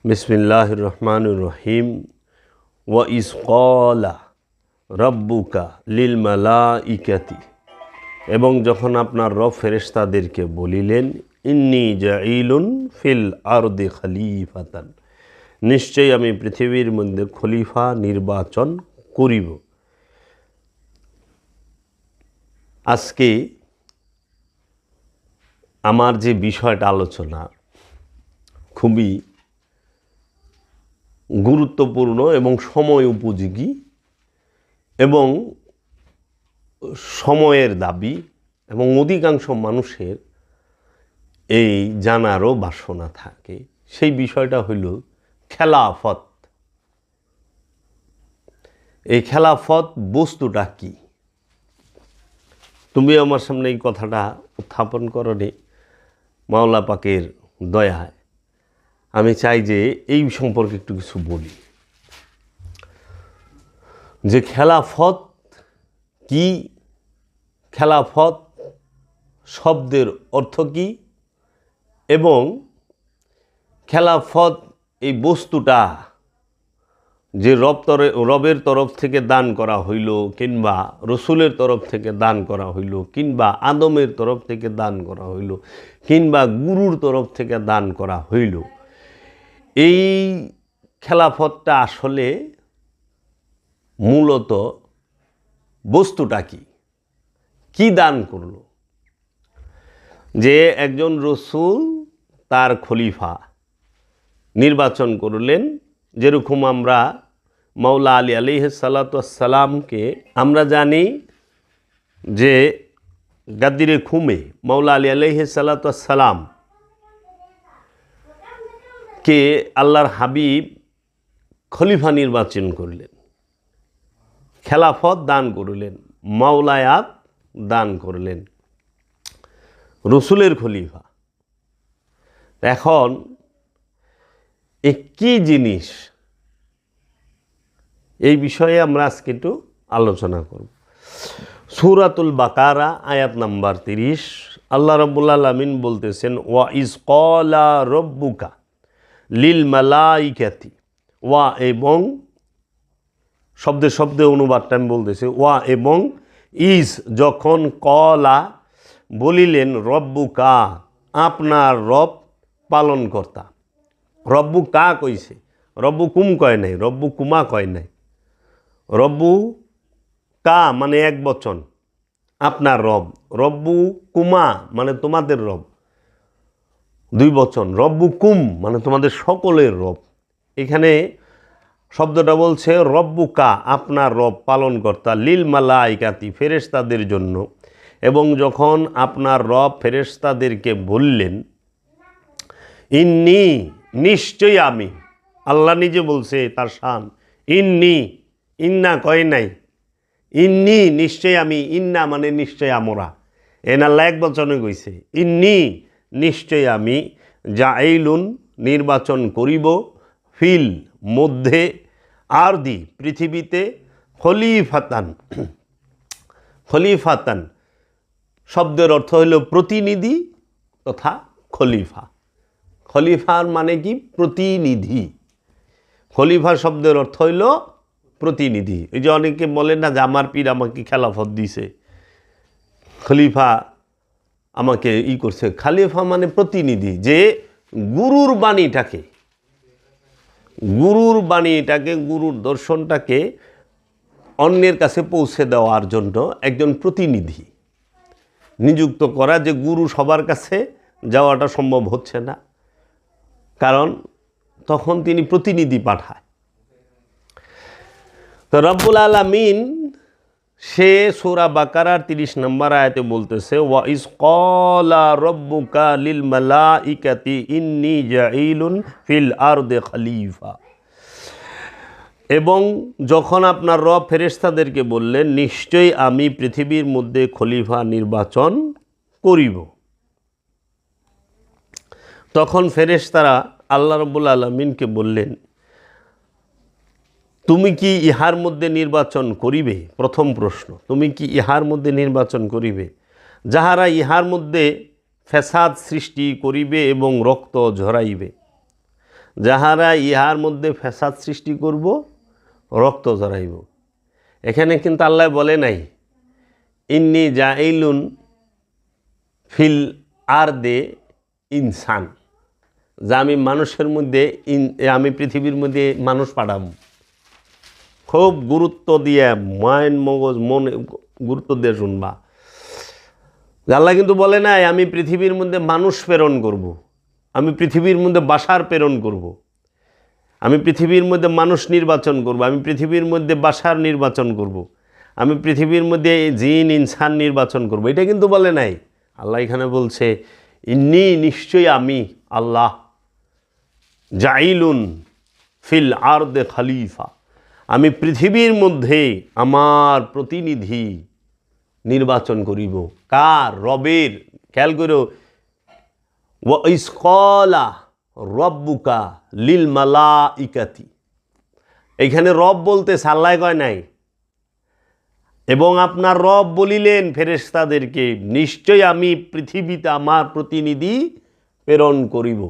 বিসমিল্লাহির রহমানির রহিম। ওয়া ইজ ক্বালা রাব্বুকা লিল মালাইকাতি, এবং যখন আপনার রব ফেরেশতাদেরকে বলিলেন, ইন্নী জাঈলুন ফিল আরদি খলিফাতান, নিশ্চয়ই আমি পৃথিবীর মধ্যে খলিফা নির্বাচন করিব। আজকে আমার যে বিষয়টা আলোচনা খুবই গুরুত্বপূর্ণ এবং সময় উপযোগী এবং সময়ের দাবি, এবং অধিকাংশ মানুষের এই জানারও বাসনা থাকে। সেই বিষয়টা হইল খেলাফত। এই খেলাফত বস্তুটা কি? তুমি আমার সামনে এই কথাটা উত্থাপন করনি, মাওলা পাকের দয়ায় আমি চাই যে এই সম্পর্কে একটু কিছু বলি, যে খেলাফত কি, খেলাফত শব্দের অর্থ কি, এবং খেলাফত এই বস্তুটা যে রবের তরফ থেকে দান করা হইল, কিংবা রসুলের তরফ থেকে দান করা হইল, কিংবা আদমের তরফ থেকে দান করা হইল, কিংবা গুরুর তরফ থেকে দান করা হইল, এই খেলাফতটা আসলে মূলত বস্তুটা কি, কি দান করলো? যে একজন রসুল তার খলিফা নির্বাচন করলেন, যেরকম আমরা মাওলা আলী আলাইহিস সালাতু ওয়াস সালামকে আমরা জানি যে গাদ্দিরে খুমে মাওলা আলী আলাইহিস সালাতু ওয়াস সালাম কে আল্লাহর হাবিব খলিফা নির্বাচন করলেন, খেলাফত দান করলেন, মাওলায়াত দান করলেন, রসুলের খলিফা। এখন কি জিনিস, এই বিষয়ে আমরা আজকে একটু আলোচনা করব। সূরাতুল বাকারা আয়াত নাম্বার 30, আল্লাহ রাব্বুল আলামিন বলতেছেন, ওয়া ইজ ক্বালা রাব্বুকা লিল মালাইকাতি, ওয়া এবং শব্দে শব্দে অনুবাদটা আমি বলতেছি, ওয়া এবং ইজ যখন, কলা বলিলেন, রব্বুকা আপনার রব পালনকর্তা। রব্বু কা কইছে, রব্বু কুম কয় নাই, রব্বু কুমা কয় নাই। রব্বু কা মানে এক বচন, আপনার রব। রব্বু কুমা মানে তোমাদের রব, দুই বচন। রব্বু কুম মানে তোমাদের সকলের রব। এখানে শব্দটা বলছে রব্বুকা আপনার রব পালনকর্তা, লিল মালাইকাতি ফেরেশতাদের জন্য। এবং যখন আপনার রব ফেরেশতাদেরকে বললেন, ইন্নি নিশ্চয়ই আমি, আল্লাহ নিজে বলছে তার শান, ইন্নি, ইন্না কয় নাই, ইন্নি নিশ্চয় আমি, ইন্না মানে নিশ্চয় আমরা, এন আল্লাহ এক বচনে কইছে, ইন্নি নিশ্চয় আমি, জাঈলুন নির্বাচন করিব, ফিল মধ্যে, আরদি পৃথিবীতে, খলিফাতান। খলিফাতান শব্দের অর্থ হইল প্রতিনিধি তথা খলিফা। খলিফার মানে কি? প্রতিনিধি। খলিফা শব্দের অর্থ হইল প্রতিনিধি। এই যে অনেকে বলেন না যে আমার পীর আমাকে খেলাফত দিছে, খলিফা আমাকে করছে। খলিফা মানে প্রতিনিধি, যে গুরুর বাণীটাকে, গুরুর দর্শনটাকে অন্যের কাছে পৌঁছে দেওয়ার জন্য একজন প্রতিনিধি নিযুক্ত করা। যে গুরু সবার কাছে যাওয়াটা সম্ভব হচ্ছে না, কারণ তখন তিনি প্রতিনিধি পাঠায়। তো রব্বুল আলামিন সে সূরা বাকারার 30 নম্বর আয়াতে বলতেছে, ওয়া ইজ ক্বালা রাব্বুকা লিল মালাইকাতি ইন্নী জাঈলুন ফিল আরদি খলিফা। এবং যখন আপনার রব ফেরেশতাদেরকে বললেন, নিশ্চয়ই আমি পৃথিবীর মধ্যে খলিফা নির্বাচন করিব। তখন ফেরেশতারা আল্লাহ রাব্বুল আলামিনকে বললেন, তুমি কি ইহার মধ্যে নির্বাচন করিবে? প্রথম প্রশ্ন, তুমি কি ইহার মধ্যে নির্বাচন করিবে যাহারা ইহার মধ্যে ফ্যাসাদ সৃষ্টি করিবে এবং রক্ত ঝরাইবে, যাহারা ইহার মধ্যে ফ্যাসাদ সৃষ্টি করব, রক্ত ঝরাইব। এখানে কিন্তু আল্লাহ বলে নাই ইন্নি জাইলুন ফিল আরদে ইনসান, যা আমি মানুষের মধ্যে আমি পৃথিবীর মধ্যে মানুষ পাঠাবো। খুব গুরুত্ব দিয়ে মাইন্ড মগজ মনে গুরুত্ব দিয়ে শুনবা। আল্লাহ কিন্তু বলে নাই আমি পৃথিবীর মধ্যে মানুষ প্রেরণ করব, আমি পৃথিবীর মধ্যে বাসার প্রেরণ করব, আমি পৃথিবীর মধ্যে মানুষ নির্বাচন করব, আমি পৃথিবীর মধ্যে বাসার নির্বাচন করব, আমি পৃথিবীর মধ্যে জিন ইনসান নির্বাচন করব। এটা কিন্তু বলে নাই। আল্লাহ এখানে বলছে ইন্নি নিশ্চয়ই আমি আল্লাহ জাইলুন ফিল আরদে খলিফা, আমি পৃথিবীর মধ্যে আমার প্রতিনিধি নির্বাচন করিব। কার? রবের। খেয়াল করো, ওয়া ইজ ক্বালা রব্বুকা লিল মালাইকাতি, এখানে রব বলতে আল্লাহ কয় নাই। এবং আপনার রব বলিলেন ফেরেশতাদেরকে নিশ্চয় আমি পৃথিবীতে আমার প্রতিনিধি প্রেরণ করিব।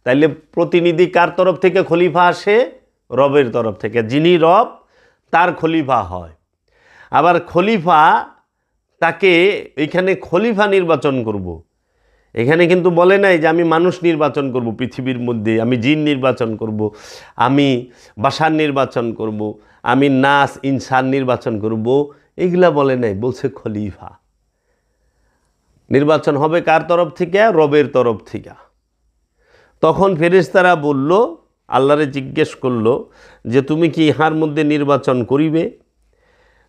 তাইলে প্রতিনিধি কার তরফ থেকে খলিফা আসে? রবের তরফ থেকে। যিনি রব তার খলিফা হয়। আবার খলিফা তাকে এখানে খলিফা নির্বাচন করব। এখানে কিন্তু বলে নাই যে আমি মানুষ নির্বাচন করব পৃথিবীর মধ্যে, আমি জিন নির্বাচন করব, আমি বাশার নির্বাচন করব, আমি নাস ইনসান নির্বাচন করব, এগুলা বলে নাই। বলছে খলিফা নির্বাচন হবে কার তরফ থেকে? রবের তরফ থেকে। তখন ফেরেশতারা বলল, আল্লাহরে জিজ্ঞেস করলো যে তুমি কি ইহার মধ্যে নির্বাচন করিবে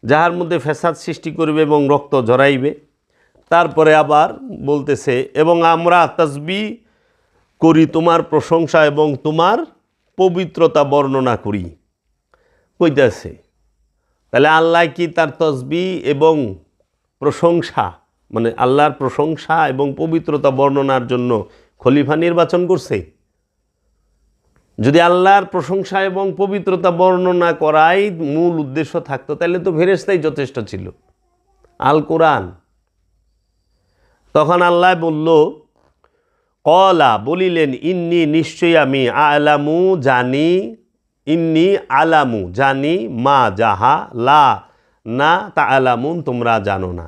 যাহার মধ্যে ফ্যাসাদ সৃষ্টি করবে এবং রক্ত ঝরাইবে? তারপরে আবার বলতেছে এবং আমরা তাসবিহ করি তোমার প্রশংসা এবং তোমার পবিত্রতা বর্ণনা করি। কইতাছে তাহলে আল্লাহ কি তার তাসবিহ এবং প্রশংসা, মানে আল্লাহর প্রশংসা এবং পবিত্রতা বর্ণনার জন্য খলিফা নির্বাচন করছে? যদি আল্লাহর প্রশংসা এবং পবিত্রতা বর্ণনা করাই মূল উদ্দেশ্য থাকতো তাহলে তো ফেরেশতাই যথেষ্ট ছিল। আল কোরআন। তখন আল্লাহ বলল, কলা বলিলেন ইন্নি নিশ্চয়ই আমি আলামু জানি, ইন্নি আলামু জানি, মা যাহা লা না তা আলামুন তোমরা জানো না।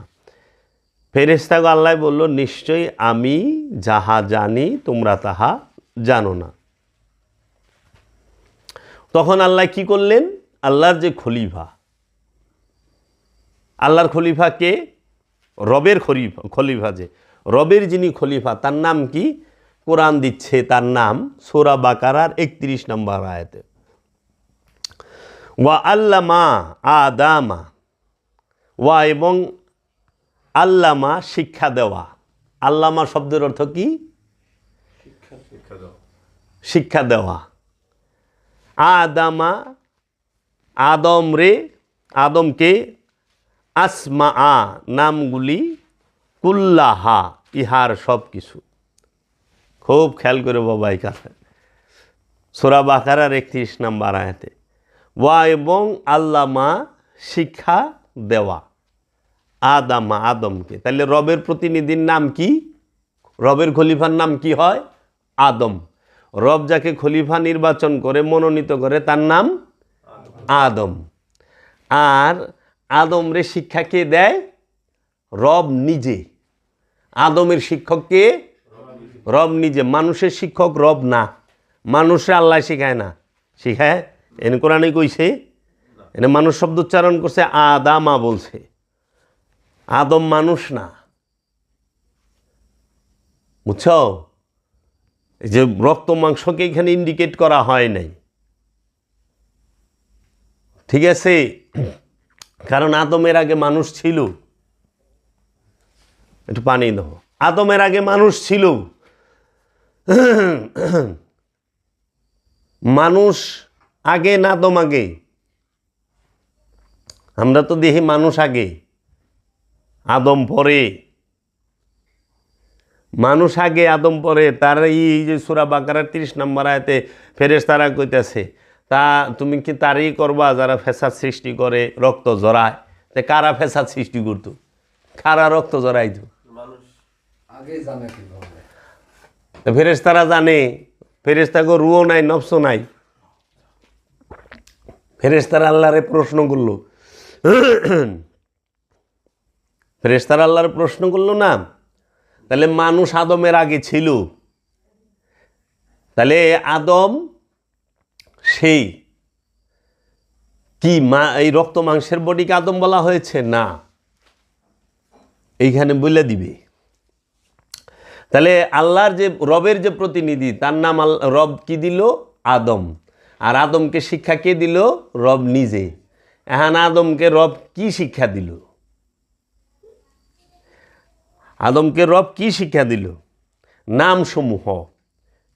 ফেরেশতাকে আল্লাহ বলল নিশ্চয়ই আমি যাহা জানি তোমরা তাহা জানো না। তখন আল্লাহ কি করলেন? আল্লাহর যে খলিফা, আল্লাহর খলিফা কে? রবের খলিফা যে রবের যিনি খলিফা তার নাম কি? কোরআন দিচ্ছে তার নাম সূরা বাকারার 31 নম্বর আয়াতে, ওয়া আল্লামা আদামা, ওয়া এবং আল্লামা শিক্ষা দেওয়া। আল্লামা শব্দের অর্থ কি? শিক্ষা দেওয়া। আদামা আদমকে আসমা নামগুলি কুল্লাহা ইহার সব কিছু। খুব খেয়াল করে বাবা এখানে সূরা বাকারার 31 নম্বর আয়াতে ওয়া এবং আল্লামা শিক্ষা দেওয়া আদমকে। তাহলে রবের প্রতিনিধির নাম কি? রবের খলিফার নাম কি হয়? আদম। রব যাকে খলিফা নির্বাচন করে মনোনীত করে তার নাম আদম। আর আদমরে শিক্ষা কে দেয়? রব নিজে। আদমের শিক্ষক কে? রব নিজে। মানুষের শিক্ষক রব না, মানুষে আল্লাহ শিখায় না। শিখায়? এনে কোরআনে কইছে, এনে মানুষ শব্দ উচ্চারণ করছে, আদামা বলছে। আদম মানুষ না, বুঝছ? এই যে রক্ত মাংসকে এখানে ইন্ডিকেট করা হয় নাই, ঠিক আছে? কারণ আদমের আগে মানুষ ছিল। একটু পানি দাও। আদমের আগে মানুষ ছিল। মানুষ আগে না আদম আগে? আমরা তো দেখি মানুষ আগে আদম পরে। মানুষ আগে আদম পরে। তার এই যে সূরা বাকারার 30 নম্বর আয়াতে ফেরেশতারা কইতাছে তা তুমি কি তারই করবা যারা ফ্যাসাদ সৃষ্টি করে, রক্ত জড়ায়? তে কারা ফ্যাসাদ সৃষ্টি করতো? কারা রক্ত জড়াইতো? ফেরেশতারা জানে ফেরেশতাকে রুও নাই, নফসও নাই। ফেরেশতারা আল্লাহরে প্রশ্ন করল, ফেরেশতারা আল্লাহর প্রশ্ন করল না, তাহলে মানুষ আদমের আগে ছিল, তাহলে আদম সেই কি এই রক্ত মাংসের বডিকে আদম বলা হয়েছে? না, এইখানে বলে দিবে। তাহলে আল্লাহর যে রবের যে প্রতিনিধি, তার নাম রব কি দিল? আদম। আর আদমকে শিক্ষা কে দিল? রব নিজে। এখন আদমকে রব কি শিক্ষা দিল? আদমকে রব কি শিক্ষা দিল? নামসমূহ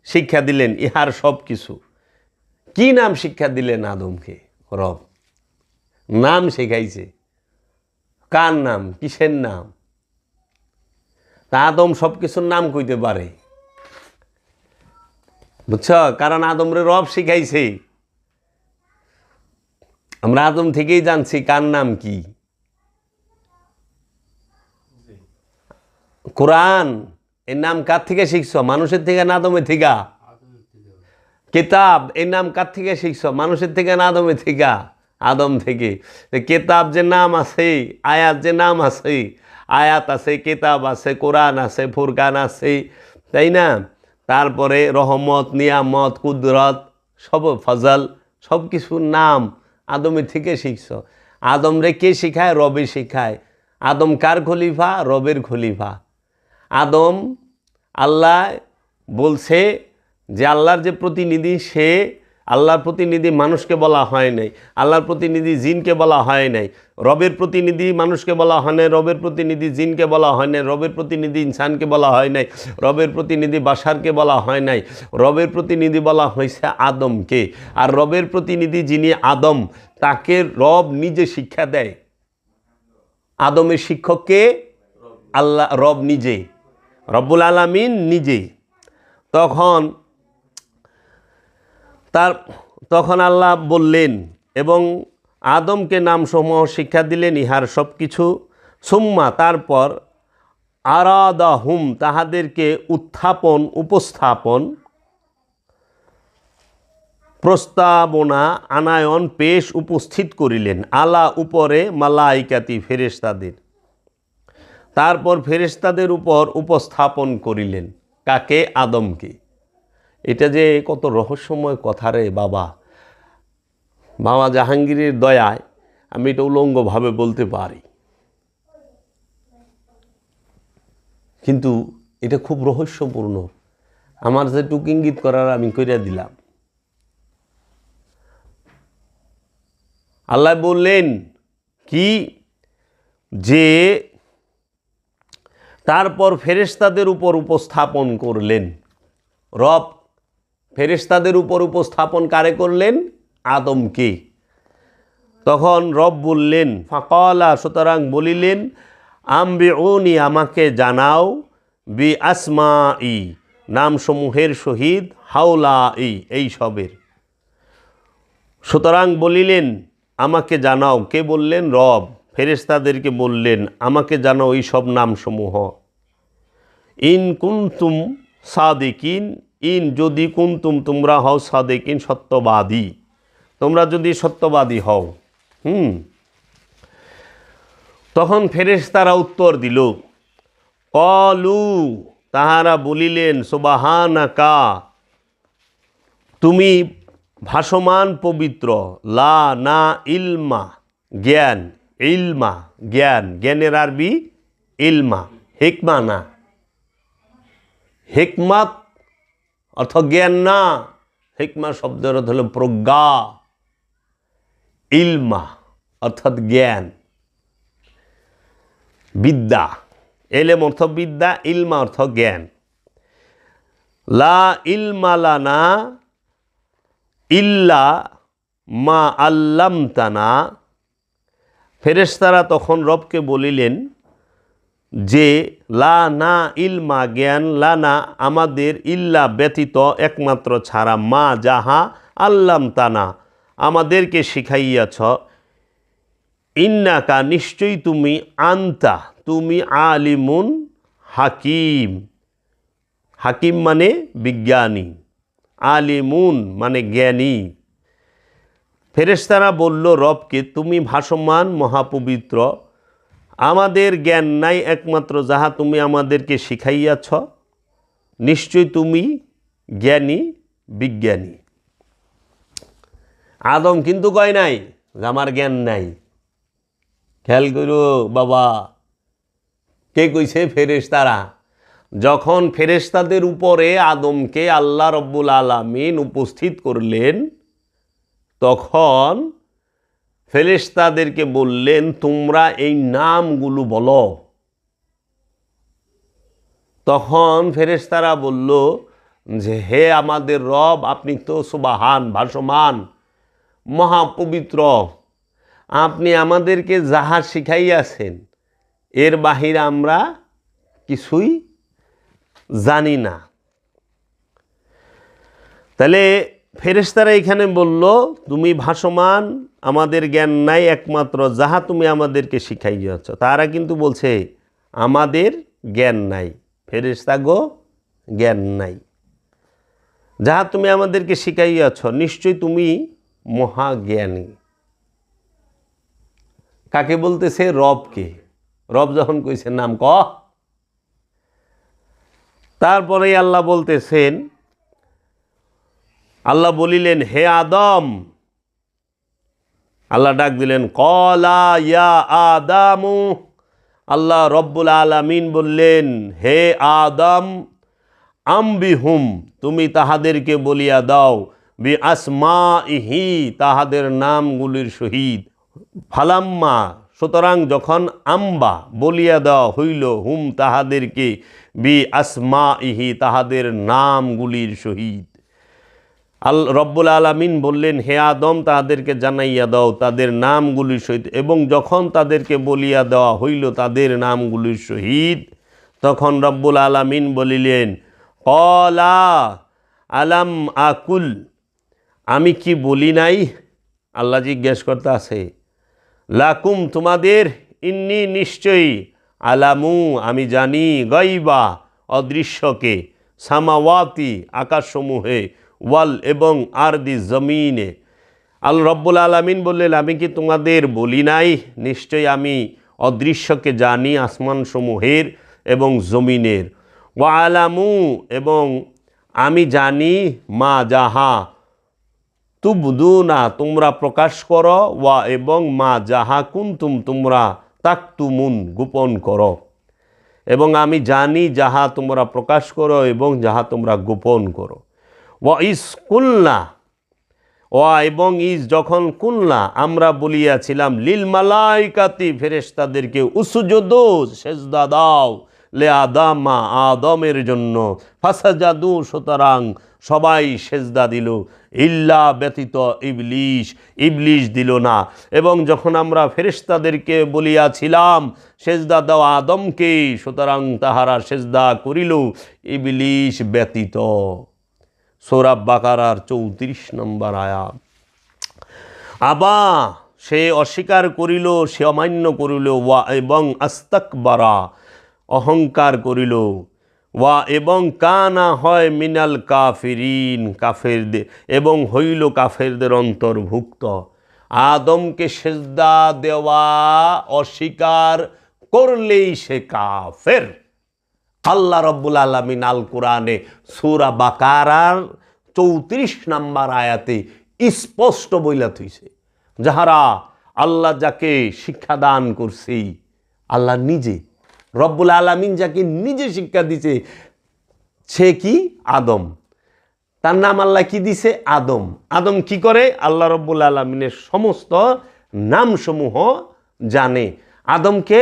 শিক্ষা দিলেন, ইহার সব কিছু। কি নাম শিক্ষা দিলেন আদমকে? রব নাম শেখাইছে। কার নাম? কিসের নাম? তা আদম সব কিছুর নাম কইতে পারে, বুঝছ? কারণ আদমরে রব শিখাইছে। আমরা আদম থেকেই জানছি কার নাম কি। কোরআন এর নাম কার থেকে শিখছ? মানুষের থেকে না আদমের থেকে? কিতাব এর নাম কার থেকে শিখছ? মানুষের থেকে না আদমের থেকে? আদম থেকে। কেতাব যে নাম আছে, আয়াত যে নাম আছে, আয়াত আছে, কেতাব আছে, কোরআন আছে, ফুরকান আছে, তাই না? তারপরে রহমত, নিয়ামত, কুদরত, সব ফজল, সব কিছুর নাম আদমের থেকে শিখছ। আদম রে কে শিখায়? রবে শিখায়। আদম কার খলিফা? রবের খলিফা। আদম আল্লাহ বলছে যে আল্লাহর যে প্রতিনিধি, সে আল্লাহর প্রতিনিধি মানুষকে বলা হয় নাই, আল্লাহর প্রতিনিধি জিনকে বলা হয় নাই, রবের প্রতিনিধি মানুষকে বলা হয় নাই, রবের প্রতিনিধি জিনকে বলা হয় নাই, রবের প্রতিনিধি ইনসানকে বলা হয় নাই, রবের প্রতিনিধি বাশারকে বলা হয় নাই, রবের প্রতিনিধি বলা হয়েছে আদমকে। আর রবের প্রতিনিধি যিনি আদম, তাকে রব নিজে শিক্ষা দেয়। আদমের শিক্ষককে আল্লাহ, রব নিজে, রব্বুল আলামিন নিজে। তখন আল্লাহ বললেন এবং আদমকে নামসমূহ শিক্ষা দিলেন, ইহার সব কিছু। সুম্মা তারপর আরাদাহুম তাহাদেরকে উপস্থাপন, প্রস্তাবনা, আনায়ন, পেশ, উপস্থিত করিলেন। আলা উপরে মালাইকাতি ফেরেশতাদের। তারপর ফেরেশতাদের উপর উপস্থাপন করিলেন। কাকে? আদমকে। এটা যে কত রহস্যময় কথা রে বাবা। বাবা জাহাঙ্গীরের দয়ায় আমি এটা উলঙ্গভাবে বলতে পারি, কিন্তু এটা খুব রহস্যপূর্ণ। আমার যেটুকু ইঙ্গিত করার আমি কইরা দিলাম। আল্লাহ বললেন কি যে তারপর ফেরেশতাদের উপর উপস্থাপন করলেন। রব ফেরেশতাদের উপর উপস্থাপন কারে করলেন? আদমকে। তখন রব বললেন, ফাকালা সুতরাং বলিলেন, আম্বিউনি আমাকে জানাও, বি আসমাই নামসমূহের সহিত, হাউলাই এই সবের। সুতরাং বলিলেন আমাকে জানাও। কে বললেন? রব ফেরেশতাদেরকে বললেন আমাকে জানাও এই সব নামসমূহ। ইন কুনতুম সাদিকিন, ইন যদি, কুনতুম তোমরা হও, সাদিকিন সত্যবাদী, তোমরা যদি সত্যবাদী হও। তখন ফেরেশতারা উত্তর দিল, ক্বালু তাহারা বলিলেন, সুবহানাকা তুমি ভাসমান পবিত্র, লা না ইলমা জ্ঞান, ইলমা জ্ঞান, জ্ঞানের আরবি ইলমা, হিকমা না। হিকমাত অর্থ জ্ঞান না, হিকমা শব্দের অর্থ হল প্রজ্ঞা, ইলমা অর্থাৎ জ্ঞান, বিদ্যা। এলেম অর্থ বিদ্যা, ইলমা অর্থ জ্ঞান। লা ইলমা লানা ইল্লা মা আল্লামতানা। ফেরেশতারা তখন রবকে বলিলেন যে লা না ইলমা জ্ঞান, লানা আমাদের, ইল্লা ব্যতীত একমাত্র ছাড়া, মা যাহা, আল্লামতানা আমাদেরকে শিখাইয়াছ, ইন্নাকা নিশ্চয়ই তুমি, আন্তা তুমি, আলিমুন হাকিম, হাকিম মানে বিজ্ঞানী, আলিমুন মানে জ্ঞানী। ফেরেশতারা বলল রবকে, তুমি ভাসমান মহাপবিত্র, আমাদের জ্ঞান নাই একমাত্র যাহা তুমি আমাদেরকে শিখাইয়াছ, নিশ্চয় তুমি জ্ঞানী বিজ্ঞানী। আদম কিন্তু কয় নাই যে আমার জ্ঞান নাই। খেয়াল করো বাবা, কে কইছে? ফেরেশতারা। যখন ফেরেশতাদের উপরে আদমকে আল্লাহ রব্বুল আলামিন উপস্থিত করলেন, তখন ফেরেশতাদেরকে বললেন তোমরা এই নামগুলো বলো। তখন ফেরেশতারা বলল যে হে আমাদের রব, আপনি তো সুবহান ভাসমান মহাপবিত্র, আপনি আমাদেরকে যাহা শিখাইয়াছেন এর বাহিরে আমরা কিছুই জানি না। তাহলে ফেরেশতারা এখানে বলল তুমি ভাসমান, আমাদের জ্ঞান নাই একমাত্র যাহা তুমি আমাদেরকে শিখাইয়াছ। তারা কিন্তু বলছে আমাদের জ্ঞান নাই, ফেরেশতা গো জ্ঞান নাই, যাহা তুমি আমাদেরকে শিখাইয়াছ নিশ্চয় তুমি মহাজ্ঞানী। কাকে বলতেছে? রবকে। রব যখন কইছেন নাম ক। তারপরে আল্লাহ বলতেছেন, আল্লাহ বলিলেন হে আদম, আল্লাহ ডাক দিলেন কলা ইয়া আদামু, আল্লাহ রব্বুল আলামিন বললেন হে আদম, আম্বিহুম তুমি তাহাদেরকে বলিয়া দাও, বি আসমাইহি তাহাদের নামগুলির সহিত, ফালাম্মা সুতরাং যখন আম্বা বলিয়া দেওয়া হইল, হুম তাহাদেরকে, বি আসমাইহি তাহাদের নামগুলির সহিত। রব্বুল আলামিন বললেন হে আদম তাদেরকে জানাইয়া দাও তাদের নামগুলির সহিত, এবং যখন তাদেরকে বলিয়া দেওয়া হইল তাদের নামগুলির সহিত, তখন রব্বুল আলামিন বলিলেন কলা আলাম আকুল, আমি কি বলি নাই? আল্লাহ জিজ্ঞেস করতে আছে লাকুম তোমাদের, ইন্নি নিশ্চয়ই, আলামু আমি জানি, গাইবা অদৃশ্যকে, সামাওয়াতি আকাশসমূহে, ওয়াল এবং আরদি জমিনে। রব্বুল আলামিন বললেন আমি কি তোমাদের বলি নাই? নিশ্চয়ই আমি অদৃশ্যকে জানি, আসমানসমূহের এবং জমিনের। ওয়া আলামু এবং আমি জানি, মা যাহা তুবদুনা তোমরা প্রকাশ করো, ওয়া এবং মা যাহা কুনতুম তোমরা তাকতুমুন গোপন করো, এবং আমি জানি যাহা তোমরা প্রকাশ করো এবং যাহা তোমরা গোপন করো। ওয়া ইস কুলনা, ওয়া এবং ইস যখন কুলনা আমরা বলিয়াছিলাম, লিল মালাইকাতি ফেরেশতাদেরকে, উসজুদু সেজদা দাও, লে আদামা আদমের জন্য, ফাসাজাদু সুতরাং সবাই সেজদা দিল, ইল্লা ব্যতীত ইবলিশ, ইবলিশ দিল না। এবং যখন আমরা ফেরেশতাদেরকে বলিয়াছিলাম সেজদা দাও আদমকে, সুতরাং তাহারা সেজদা করিল ইবলিশ ব্যতীত। সূরা বাকারার 34 নম্বর আয়াত। আবা সে অস্বীকার করিল, সে অমান্য করিল, ওয়া এবং আস্তাকবারা অহংকার করিল, ওয়া এবং কানা হয় মিনাল কাফিরিন কাফেরদের, এবং হইল কাফেরদের অন্তর্ভুক্ত। আদমকে সেজদা দেওয়া অস্বীকার করলেই সে কাফের। আল্লাহ রব্বুল আলামিন আল কোরআনে সূরা বাকারার 34 নম্বর আয়াতে স্পষ্ট বইলা থইছে, যাহারা আল্লাহ যাকে শিক্ষা দান করছে, আল্লাহ নিজে রব্বুল আলামিন যাকে নিজে শিক্ষা দিছে সে কি? আদম। তার নাম আল্লাহ কি দিছে? আদম। আদম কি করে? আল্লাহ রব্বুল আলামিনের সমস্ত নামসমূহ জানে। আদমকে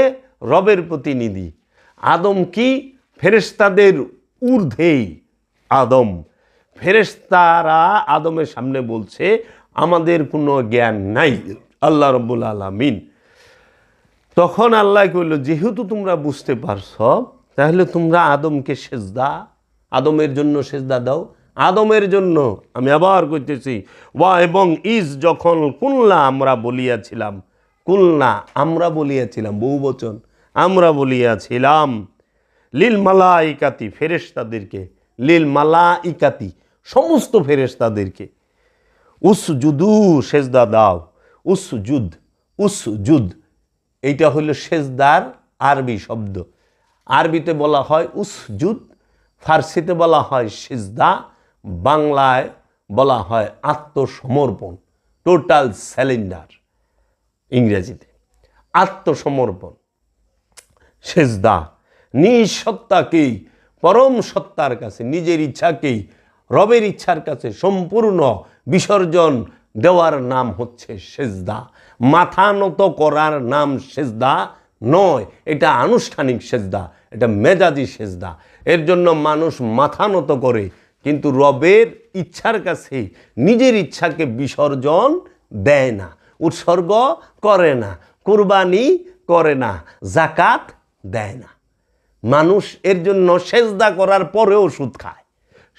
রবের প্রতিনিধি। আদম কি? ফেরেশতাদের ঊর্ধ্বেই আদম। ফেরেশতারা আদমের সামনে বলছে আমাদের কোনো জ্ঞান নাই, আল্লাহ রব্বুল আলামিন। তখন আল্লাহ কইল যেহেতু তোমরা বুঝতে পারছ তাহলে তোমরা আদমকে সেজদা, আদমের জন্য সেজদা দাও। আদমের জন্য আমি আবার কইতেছি, ওয়া এবং ইজ যখন কুলনা আমরা বলিয়াছিলাম, কুলনা আমরা বলিয়াছিলাম, বহুবচন আমরা বলিয়াছিলাম, লিল মালাইকাতি ফেরেশতাদেরকে, লিল মালাইকাতি সমস্ত ফেরেশতাদেরকে। উসজুদু, সেজদা দাও। উসজুদ এইটা হইল সেজদার আরবি শব্দ। আরবিতে বলা হয় উসজুদ, ফার্সিতে বলা হয় সিজদা, বাংলায় বলা হয় আত্মসমর্পণ, টোটাল স্যালেন্ডার ইংরেজিতে। আত্মসমর্পণ, সেজদা, নিজ সত্তাকেই, পরম সত্তার কাছে, নিজের ইচ্ছাকেই রবের ইচ্ছার কাছে সম্পূর্ণ বিসর্জন দেওয়ার নাম হচ্ছে সেজদা। মাথা নত করার নাম সেজদা নয়, এটা আনুষ্ঠানিক সেজদা, এটা মেজাজি সেজদা। এর জন্য মানুষ মাথা নত করে, কিন্তু রবের ইচ্ছার কাছে নিজের ইচ্ছাকে বিসর্জন দেয় না, উৎসর্গ করে না, কুরবানি করে না, জাকাত দেয় না। মানুষ এর জন্য সেজদা করার পরেও সুদ খায়,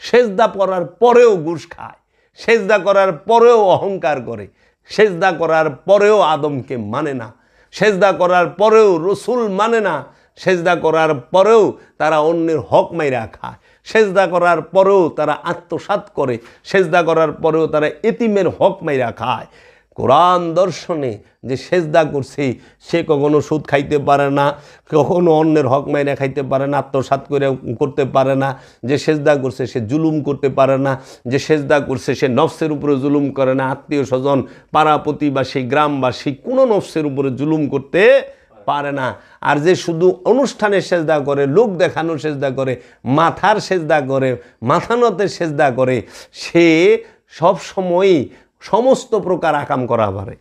সেজদা করার পরেও ঘুষ খায়, সেজদা করার পরেও অহংকার করে, সেজদা করার পরেও আদমকে মানে না, সেজদা করার পরেও রসুল মানে না, সেজদা করার পরেও তারা অন্যের হক মাইরা খায়, সেজদা করার পরেও তারা আত্মসাৎ করে, সেজদা করার পরেও তারা এতিমের হক মাইরা খায়। কোরআন দর্শনে যে সেজদা করছে সে কখনো সুদ খাইতে পারে না, কখনো অন্যের হক মাইরা খাইতে পারে না, আত্মসাৎ করে করতে পারে না। যে সেজদা করছে সে জুলুম করতে পারে না, যে সেজদা করছে সে নফসের উপরে জুলুম করে না, আত্মীয় স্বজন, পাড়া প্রতিবাসী, গ্রামবাসী কোনো নফসের উপরে জুলুম করতে পারে না। আর যে শুধু অনুষ্ঠানে সেজদা করে, লোক দেখানো সেজদা করে, মাথার সেজদা করে, মাথা নতে সেজদা করে, সে সব সময়ই সমস্ত প্রকার আকাম করা পারে।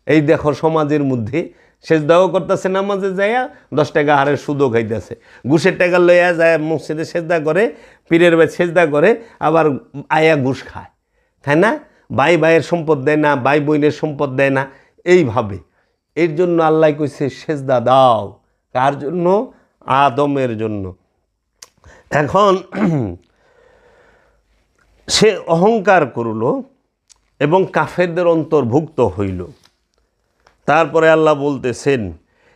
এই দেখো সমাজের মধ্যে সেজদাও করতেছে, নামাজে যাইয়া 10 টাকা হারের সুদও খাইতেছে, ঘুষের টাকা লইয়া যায় মসজিদে সেজদা করে, পীরের ভাই সেজদা করে, আবার আয়া ঘুষ খায়, তাই না? ভাই ভাইয়ের সম্পদ দেয় না, ভাই বোনের সম্পদ দেয় না, এইভাবে। এর জন্য আল্লাহ কইছে সেজদা দাও। কার জন্য? আদমের জন্য। এখন সে অহংকার করল এবং কাফেরদের অন্তর্ভুক্ত হইল। তারপরে আল্লাহ বলতেছেন,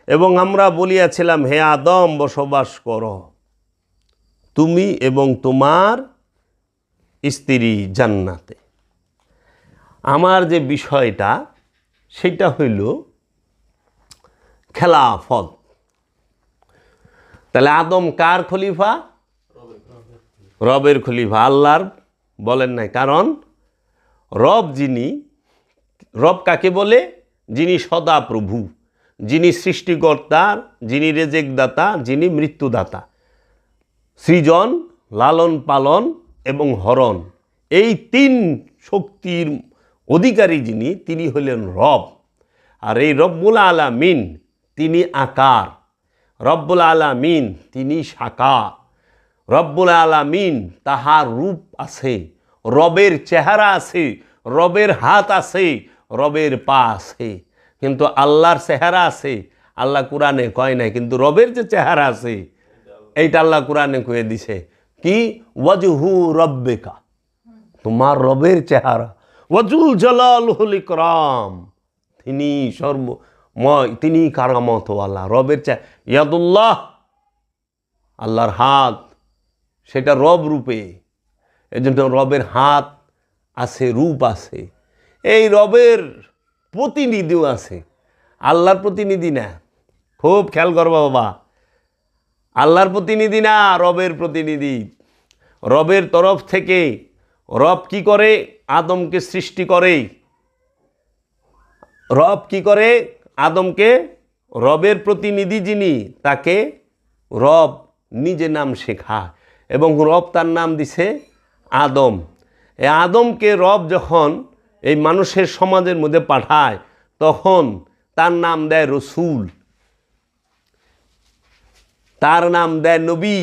এবং আমরা বলিয়াছিলাম হে আদম বসবাস করো তুমি এবং তোমার স্ত্রী জান্নাতে। আমার যে বিষয়টা সেটা হইল খেলাফত। তাহলে আদম কার খলিফা? রবের খলিফা। আল্লাহর বলেন নাই, কারণ রব যিনি, রব কাকে বলে? যিনি সদা প্রভু, যিনি সৃষ্টিকর্তার, যিনি রেজেকদাতা, যিনি মৃত্যুদাতা, সৃজন, লালন পালন এবং হরণ, এই 3 শক্তির অধিকারী যিনি, তিনি হলেন রব। আর এই রব্বুল আলামিন তিনি আকার, রব্বুল আলামিন তিনি সাকার, রব্বুল আলামিন তাহার রূপ আছে, রবের চেহারা আছে, রবের হাত আছে, রবের পা আছে। কিন্তু আল্লাহর চেহারা আছে, আল্লাহ কোরআনে কয় নাই, কিন্তু রবের যে চেহারা আছে এইটা আল্লাহ কোরআনে কয়ে দিছে কি? ওয়াজহু রব্বিকা, তোমার রবের চেহারা, ওয়াজুল জালালুল ইকরাম, তিনি সর্বময়, তিনি কারামতওয়ালা। রবের ইয়াদুল্লাহ, আল্লাহর হাত, সেটা রব রূপে। এজন্য রবের হাত আছে, রূপ আছে। এই রবের প্রতিনিধিও আছে, আল্লাহর প্রতিনিধি না। খুব খেয়াল করবা বাবা, আল্লাহর প্রতিনিধি না, রবের প্রতিনিধি। রবের তরফ থেকে রব কি করে? আদমকে সৃষ্টি করে। রব কি করে? আদমকে, রবের প্রতিনিধি যিনি, তাকে রব নিজে নাম শেখায় এবং রব তার নাম দিছে আদম। এই আদমকে রব যখন এই মানুষের সমাজের মধ্যে পাঠায়, তখন তার নাম দেয় রসুল, তার নাম দেয় নবী,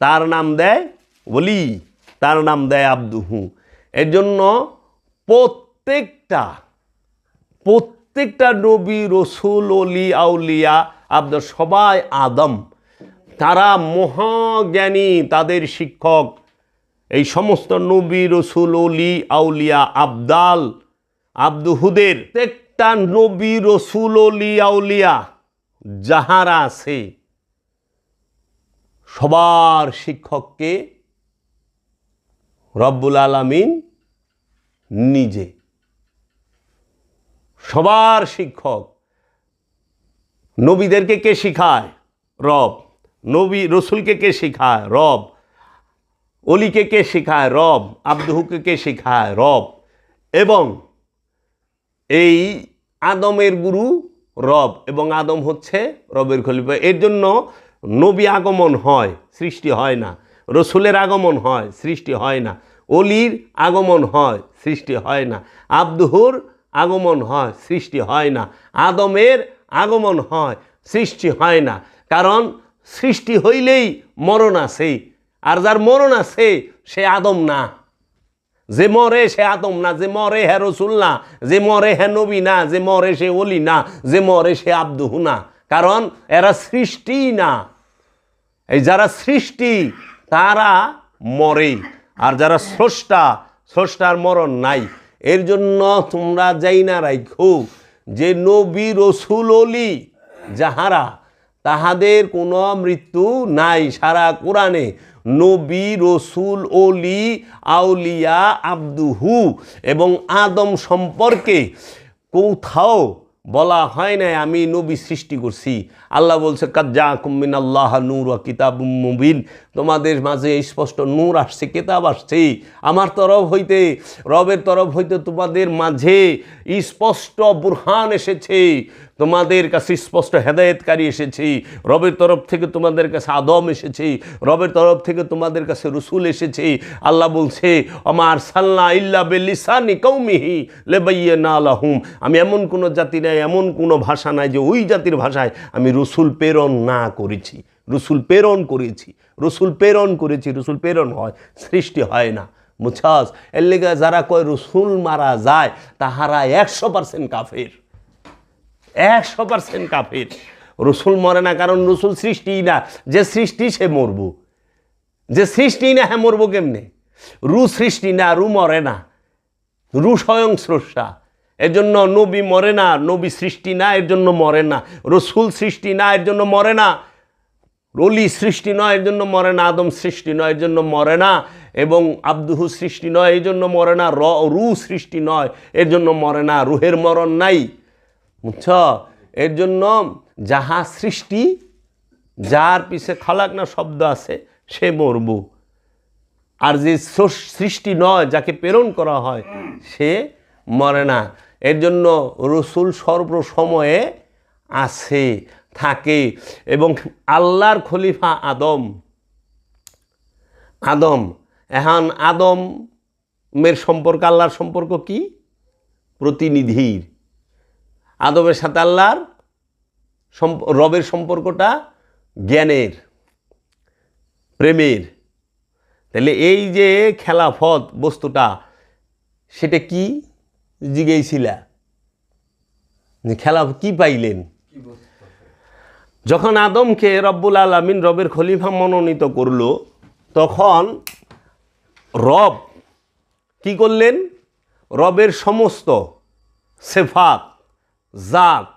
তার নাম দেয় ওলি, তার নাম দেয় আব্দুহু। এর জন্য প্রত্যেকটা নবী, রসুল, অলি, আউলিয়া, আব্দ সবাই আদম। তারা মহাজ্ঞানী, তাদের শিক্ষক এই সমস্ত নবী, রসুল, অলি, আউলিয়া, আবদাল, আব্দুহুদের প্রত্যেকটা নবী, রসুল, অলি, আউলিয়া যাহারা আছে সবার শিক্ষককে রব্বুল আলামিন নিজে। সবার শিক্ষক। নবীদেরকে কে শিখায়? রব। নবী রসুলকে কে শিখায়? রব। অলিকে কে শিখায়? রব। আব্দুহুকে কে শিখায়? রব। এবং এই আদমের গুরু রব, এবং আদম হচ্ছে রবের খলিফা। এর জন্য নবী আগমন হয়, সৃষ্টি হয় না। রসুলের আগমন হয়, সৃষ্টি হয় না। অলির আগমন হয়, সৃষ্টি হয় না। আব্দুহুর আগমন হয়, সৃষ্টি হয় না। আদমের আগমন হয়, সৃষ্টি হয় না। কারণ সৃষ্টি হইলেই মরণ আছে, আর যার মরণ আছে সে আদম না। যে মরে সে আদম না, যে মরে হ্যাঁ রসুল না, যে মরে হ্যাঁ নবী না, যে মরে সে অলি না, যে মরে সে আব্দুহু না। কারণ এরা সৃষ্টি না। এই যারা সৃষ্টি তারা মরে, আর যারা স্রষ্টা, স্রষ্টার মরণ নাই। এর জন্য তোমরা যাই না রাখো যে নবী রসুল অলি যাহারা, তাহাদের কোনো মৃত্যু নাই। সারা কোরআনে নবী রসুল অলি আউলিয়া আব্দুহু এবং আদম সম্পর্কে কোথাও বলা হয় নাই আমি নবী সৃষ্টি করছি। আল্লাহ বলছে কাদ জাআকুম মিনাল্লাহ নূর ওয়া কিতাবুম মুবিন, তোমাদের মাঝে স্পষ্ট নূর আসছে, কিতাব আসছে আমার তরফ হইতে, রবের তরফ হইতে তোমাদের মাঝে স্পষ্ট বুরহান এসেছে, তোমাদের কাছে স্পষ্ট হেদায়েতকারী এসেছে। রবের তরফ থেকে তোমাদের কাছে আদম এসেছে, রবের তরফ থেকে তোমাদের কাছে রসুল এসেছে। আল্লাহ বলছে আমা আরসালনা ইল্লা বিলিসানি কওমিহি লিবাইয়িনা লাহুম, আমি এমন কোনো জাতি নাই, এমন কোনো ভাষা নাই যে ওই জাতির ভাষায় আমি রসুল প্রেরণ না করেছি। রসুল প্রেরণ করেছি, রসুল প্রেরণ করেছি। রসুল প্রেরণ হয়, সৃষ্টি হয় না। মুছাস এর লেগে যারা কয় রসুল মারা যায় তাহারা 100% কাফের, 100% কাফের। রসুল মরে না, কারণ রসুল সৃষ্টি না। যে সৃষ্টি সে মরবো, যে সৃষ্টি না হ্যাঁ মরবো কেমনে? রু সৃষ্টি না, রু মরে না, রু স্বয়ং স্রষ্টা। এর জন্য নবী মরে না, নবী সৃষ্টি না, এর জন্য মরে না। রসুল সৃষ্টি না, এর জন্য মরে না। অলি সৃষ্টি নয়, এর জন্য মরে না। আদম সৃষ্টি নয়, এর জন্য মরে না। এবং আব্দুহু সৃষ্টি নয়, এই জন্য মরে না। রু সৃষ্টি নয়, এর জন্য মরে না। রুহের মরণ নাই, বুঝছ? এর জন্য যাহা সৃষ্টি, যার পিছে খালাক না শব্দ আছে, সে মরবো। আর যে সৃষ্টি নয়, যাকে প্রেরণ করা হয়, সে মরে না। এর জন্য রসুল সর্বসময়ে আছে, থাকে। এবং আল্লাহর খলিফা আদম। আদম এখন আদমের সম্পর্ক আল্লাহর সম্পর্ক কি? প্রতিনিধির। আদমের সাথে আল্লাহর রবের সম্পর্কটা জ্ঞানের, প্রেমের। তাহলে এই যে খেলাফত বস্তুটা, সেটা কি জিজ্ঞেসিলা? খেলা কি পাইলেন? যখন আদমকে রব্বুল আলামিন রবের খলিফা মনোনীত করলো, তখন রব কি করলেন? রবের সমস্ত সেফাত, জাত,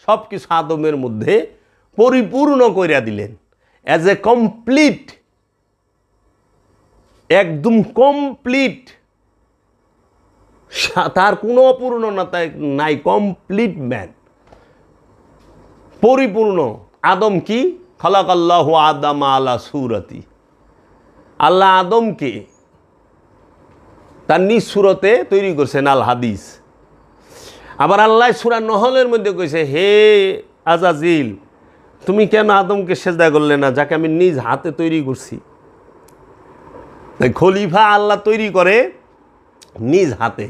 সব কিছু আদমের মধ্যে পরিপূর্ণ করিয়া দিলেন। অ্যাজ এ কমপ্লিট, একদম কমপ্লিট, তার কোনো অপূর্ণতা নাই, কমপ্লিট ম্যান, পরিপূর্ণ। আদম কি? খালাকাল্লাহু আদম আলা সুরাতি, আল্লাহ আদমকে তার নিজ সুরতে তৈরি করছেন। আল হাদিস। আবার আল্লাহ সূরা নহলের মধ্যে কইছে, হে আজাজিল, তুমি কেন আদমকে সেজদা করলে না, যাকে আমি নিজ হাতে তৈরি করছি? খলিফা আল্লাহ তৈরি করে নিজ হাতে,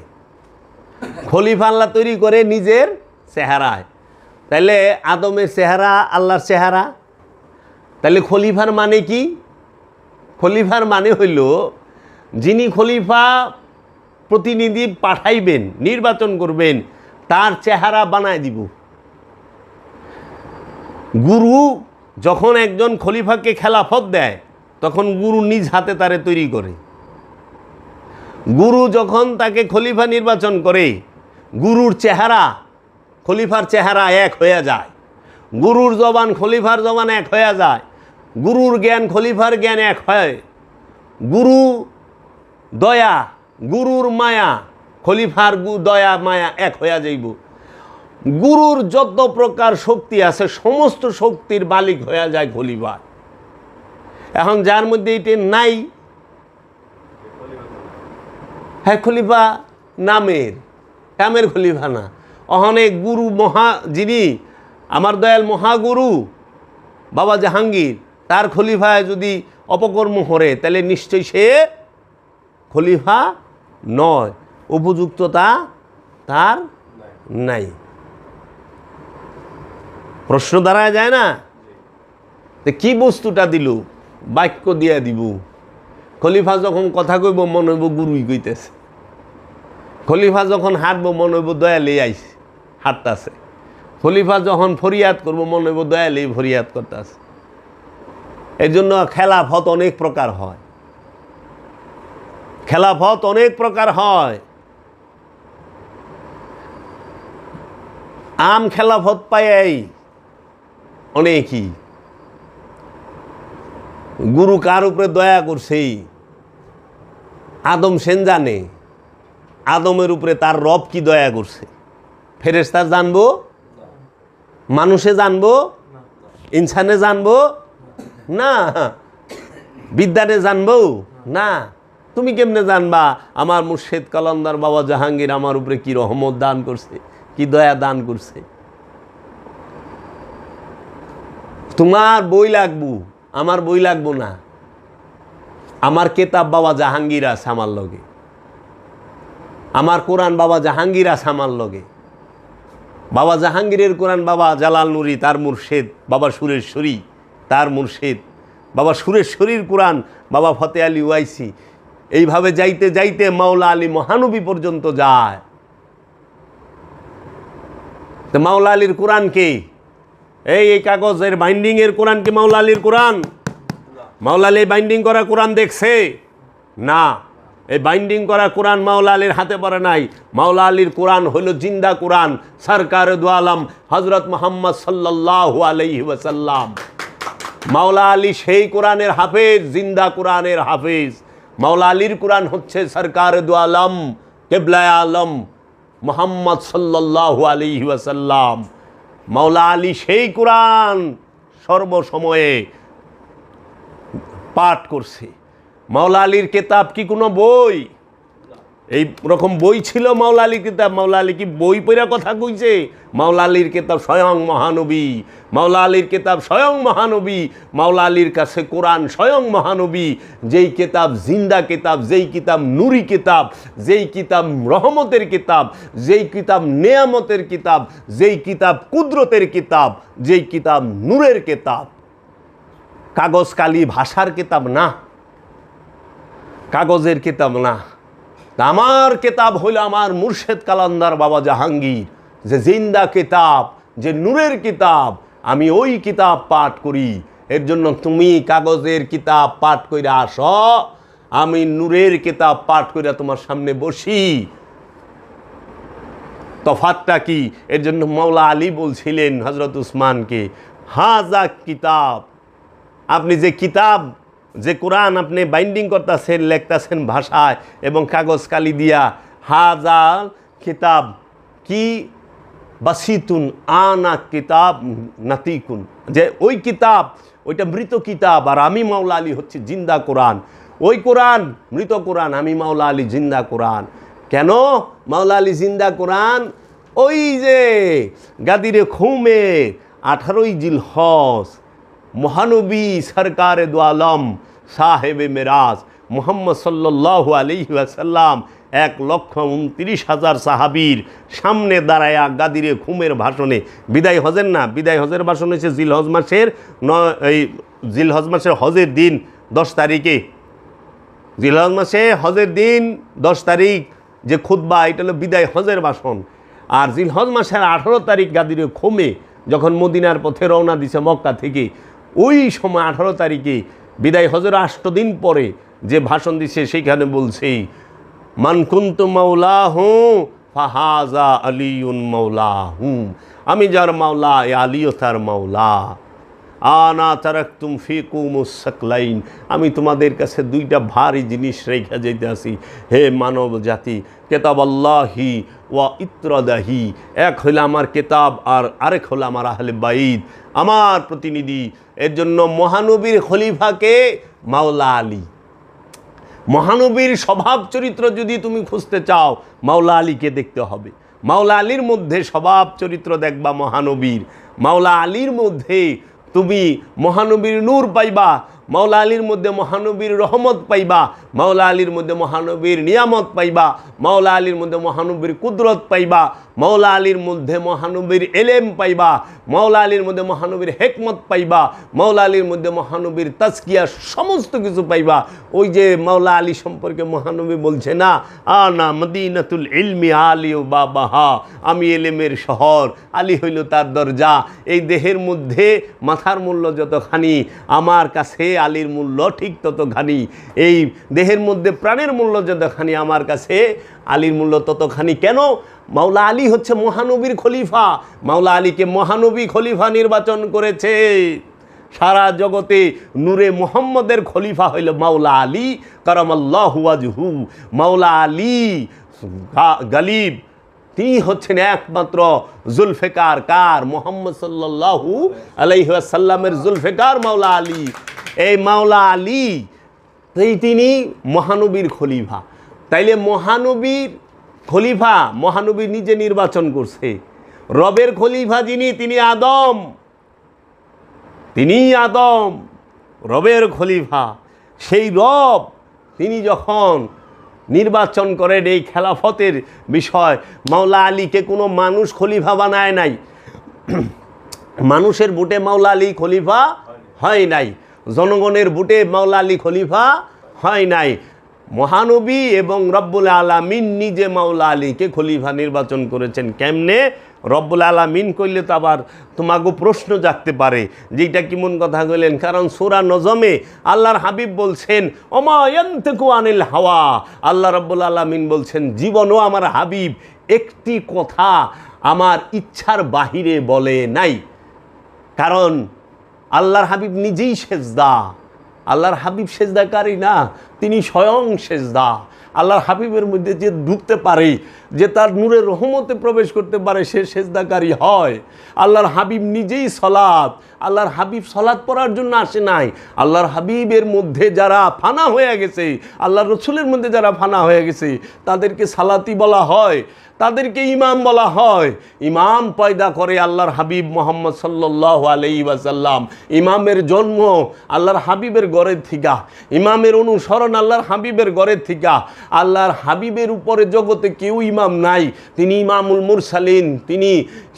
খলিফা আল্লাহ তৈরি করে নিজের চেহারায়। তাইলে আদমের চেহারা আল্লাহর চেহারা। তাহলে খলিফার মানে কি? খলিফার মানে হইল যিনি খলিফা প্রতিনিধি পাঠাইবেন, নির্বাচন করবেন, তার চেহারা বানায় দিব। গুরু যখন একজন খলিফাকে খেলাফত দেয়, তখন গুরু নিজ হাতে তারে তৈরি করে। গুরু যখন তাকে খলিফা নির্বাচন করে, গুরুর চেহারা খলিফার চেহারা এক হয়ে যায়। গুরুর জবান খলিফার জবান এক হয়ে যায়। গুরুর জ্ঞান খলিফার জ্ঞান এক হয়। গুরু দয়া, গুরুর মায়া, খলিফার দয়া মায়া এক হইয়া যাইব। গুরুর যত প্রকার শক্তি আছে সমস্ত শক্তির মালিক হইয়া যায় খলিফা। এখন যার মধ্যে এটি নাই, হ্যাঁ খলিফা নামের, কামের খলিফা না। অনেক গুরু মহা, যিনি আমার দয়াল মহাগুরু বাবা জাহাঙ্গীর, তার খলিফায় যদি অপকর্ম করে তাহলে নিশ্চয়ই সে খলিফা নয়, উপযুক্ততা তার নাই। প্রশ্ন দাঁড়ায় যায় না? কি বস্তুটা দিল? বাক্য দিয়া দিব। খলিফা যখন কথা কইব মনে হইব গুরুই কইতেছে, খলিফা যখন হাঁটব মনে হইব দয়ালেই আইছে হাঁটতেছে, খলিফা যখন ফরিয়াদ করব মনে হইব দয়ালেই ফরিয়াদ করতেছে। এই জন্য খেলাফত অনেক প্রকার হয়, খেলাফত অনেক প্রকার হয়। আম খেলাফত পাই অনেকই। গুরু কার উপরে দয়া করছে আদম সেন জানে, আদমের উপরে তার রব কি দয়া করছে। ফেরেশতা জানবো, মানুষে জানবো, ইনসানে জানবো না, বিদ্যানে জানবো না। তুমি কেমনে জানবা আমার মুর্শিদ কালান্দার বাবা জাহাঙ্গীর আমার উপরে কি রহমত দান করছে, কি দয়া দান করছে? তোমার বই লাগবো, আমার বই লাগবো না। আমার কেতাব বাবা জাহাঙ্গীর আছে আমার লগে, আমার কোরআন বাবা জাহাঙ্গীর আছে আমার লগে। বাবা জাহাঙ্গীরের কোরআন বাবা জালাল নুরি তার মুর্শিদ, বাবা সুরেশ্বরী তার মুর্শিদ, বাবা সুরেশ্বরীর কোরআন বাবা ফতে আলী ওয়াইসি। এইভাবে যাইতে যাইতে মাওলা আলী মহানবী পর্যন্ত যায়। তো মাওলা আলীর কোরআন কে? এই কাগজের বাইন্ডিংয়ের কোরআন কি মাওলা আলীর কোরআন? মাওলা আলী বাইন্ডিং করা কোরআন দেখছে না, এই বাইন্ডিং করা কোরআন মাওলা আলীর হাতে পড়ে নাই। মাওলা আলীর কোরআন হইল জিন্দা কোরআন, সরকার দু আলম হজরত মুহাম্মদ সাল্লাল্লাহু আলাইহি ওয়াসাল্লাম। মাওলা আলী সেই কোরআনের হাফেজ, জিন্দা কোরআনের হাফেজ। মাওলা আলীর কোরআন হচ্ছে সরকার দু আলম কিবলায়ে আলম মুহাম্মদ সাল্লাল্লাহু আলাইহি ওয়াসাল্লাম। মাওলা আলী সেই কোরআন সর্বসময়ে পাঠ করছে। মাওলা আলীর কিতাব কি কোনো বই? এই রকম বই ছিল মাওলা আলীর কিতাব? মাওলা আলী কি বই পড়া কথা কইছে? মাওলা আলীর কিতাব স্বয়ং মহানবী, মাওলা আলীর কিতাব স্বয়ং মহানবী। মাওলা আলীর কাছে কোরআন স্বয়ং মহানবী। যেই কিতাব জিন্দা কিতাব, যেই কিতাব নুরি কিতাব, যেই কিতাব রহমতের কিতাব, যেই কিতাব নেয়ামতের কিতাব, যেই কিতাব কুদরতের কিতাব, যেই কিতাব নূরের কিতাব। কাগজ কালি ভাষার কিতাব না, কাগজের কিতাব না। আমার কিতাব হইল আমার মুর্শিদ কালান্দার বাবা জাহাঙ্গীর, যে জিন্দা কিতাব, যে নূরের কিতাব। আমি ওই কিতাব পাঠ করি। এর জন্য তুমি কাগজের কিতাব পাঠ কইরা আসো, আমি নূরের কিতাব পাঠ কইরা তোমার সামনে বসি। তফাৎটা কি? এর জন্য মাওলা আলী বলছিলেন হজরত উসমানকে, হাজা কিতাব, আপনি যে কিতাব, যে কোরআন আপনি বাইন্ডিং করতেছেন, লেখতেছেন ভাষায় এবং কাগজ কালি দিয়া, হাজা কিতাব কি বাসিতুন আনা কিতাব নাতিকুন, যে ওই কিতাব ওইটা মৃত কিতাব, আর আমি মাওলা আলী হচ্ছে জিন্দা কোরআন। ওই কোরআন মৃত কোরআন, আমি মাওলা আলী জিন্দা কোরআন। কেন মাওলা আলী জিন্দা কোরআন? ওই যে গাদিরে খুমে 18ই জিলহজ মহানবী সরকারে দু আলম সাহেবে মেরাজ মুহাম্মদ সাল্লাল্লাহু আলাইহি ওয়াসাল্লাম 1,29,000 সাহাবীর সামনে দাঁড়ায়া গাদিরে খুমের ভাষণে, বিদায় হজের না, বিদায় হজের ভাষণ হয়েছে জিলহজ মাসের জিলহজ মাসের হজের দিন 10 তারিখে। জিলহজ মাসে হজের দিন 10 তারিখ যে খুতবা, এটা হলো বিদায় হজের ভাষণ। আর জিলহজ মাসের 18 তারিখ গাদিরে খুমে যখন মদিনার পথে রওনা দিছে মক্কা থেকে, ওই সময় 18 তারিখে বিদায় হজের 8 দিন পরে যে ভাষণ দিছে, সেইখানে বলছে মান কুনতু মাওলাহু ফাহাজা আলিউন মাওলাহু, আমি যার মাওলা এ আলীও তার মাওলা। আনা তারাকতুম ফিকুমুস সাকলাইন, আমি তোমাদের কাছে দুইটা ভারী জিনিস রেখে যেতে আসি হে মানব জাতি। কেতাব আল্লাহি ওয়া ইত্রাদাহি, এক হইল আমার কেতাব আর আরেক হলো আমার আহলে বাইত, আমার প্রতিনিধি। এর জন্য মহানবীর খলিফাকে মাওলা আলী। মহানবীর স্বভাব চরিত্র যদি তুমি খুঁজতে চাও, মাওলা আলীকে দেখতে হবে। মাওলা আলীর মধ্যে স্বভাব চরিত্র দেখবা মহানবীর। মাওলা আলীর মধ্যে তুমি মহানবীর নূর পাইবা, মাওলা আলীর মধ্যে মহানবীর রহমত পাইবা, মাওলা আলীর মধ্যে মহানবীর নিয়ামত পাইবা, মাওলা আলীর মধ্যে মহানবীর কুদরত পাইবা, মাওলা আলীর মধ্যে মহানবীর এলেম পাইবা, মাওলা আলীর মধ্যে মহানবীর হেকমত পাইবা, মাওলা আলীর মধ্যে মহানবীর তাজকিয়া, সমস্ত কিছু পাইবা। ওই যে মাওলা আলী সম্পর্কে মহানবী বলছে না, আনা মদিনাতুল ইলমি আলী ও বাবাহা, আমি এলেমের শহর, আলী হইল তার দরজা। এই দেহের মধ্যে মাথার মূল্য যতখানি, আমার কাছে আলীর মূল্য ঠিক ততখানি। এই দেহের মধ্যে প্রাণের মূল্য যতখানি, আমার কাছে আলীর মূল্য ততখানি। কেন? মাওলা আলী হচ্ছে মহানবীর খলিফা। মাওলা আলীকে মহানবী খলিফা নির্বাচন করেছে। সারা জগতে নূরে মুহাম্মদের খলিফা হইল মাওলা আলী কারামাল্লাহু ওয়াজহু। মাওলা আলী গালিব, তিনি হচ্ছেন একমাত্র জুলফিকার কার? মুহাম্মদ সাল্লাল্লাহু আলাইহি ওয়াসাল্লামের জুলফিকার মাওলা আলী। এই মাওলা আলী তিনি মহানবীর খলিফা। তাইলে মহানবীর খলিফা মহানবী নিজে নির্বাচন করছে। রবের খলিফা যিনি, তিনি আদম, তিনি আদম রবের খলিফা। সেই রব তিনি যখন নির্বাচন করেন এই খেলাফতের বিষয়, মাওলা আলীকে কোনো মানুষ খলিফা বানায় নাই। মানুষের ভোটে মাওলা আলী খলিফা হয় নাই, জনগণের ভোটে মাওলা আলী খলিফা হয় নাই। মহানবী এবং রব্বুল আলামিন নিজে মাওলা আলীকে খলিফা নির্বাচন করেছেন। কেমনে? রব্বুল আলামিন কইলে তো আবার তোমাকে প্রশ্ন জাগতে পারে যে এটা কেমন কথা কইলেন। কারণ সূরা নজমে আল্লাহর হাবিব বলছেন ওমা ইয়ানতিকু আনিল হাওয়া, আল্লাহ রব্বুল আলামিন বলছেন জীবনও আমার হাবিব একটি কথা আমার ইচ্ছার বাহিরে বলে নাই। কারণ আল্লাহর হাবিব নিজেই সেজদা। আল্লাহর হাবিব সেজদাকারী না, তিনি স্বয়ং সেজদা। আল্লাহর হাবিবের মধ্যে যে ঢুকতে পারে, যে তার নূরের রহমতে প্রবেশ করতে পারে, সে সেজদাকারী হয়। আল্লাহর হাবিব নিজেই সলাত। আল্লাহর হাবিব সলাত পড়ার জন্য আসে নাই। আল্লাহর হাবিবের মধ্যে যারা ফানা হয়ে গেছে, আল্লাহর রসুলের মধ্যে যারা ফানা হয়ে গেছে, তাদেরকে সালাতি বলা হয়, তাদেরকে ইমাম বলা হয়। ইমাম পয়দা করে আল্লাহর হাবিব মুহাম্মদ সাল্লাল্লাহু আলাইহি ওয়াসাল্লাম। ইমামের জন্ম আল্লাহর হাবিবের ঘরের থিকা, ইমামের অনুসরণ আল্লাহর হাবিবের ঘরের থিকা। আল্লাহর হাবিবের উপরে জগতে কেউ ইমাম নাই, তিনি ইমামুল মুরসালিন, তিনি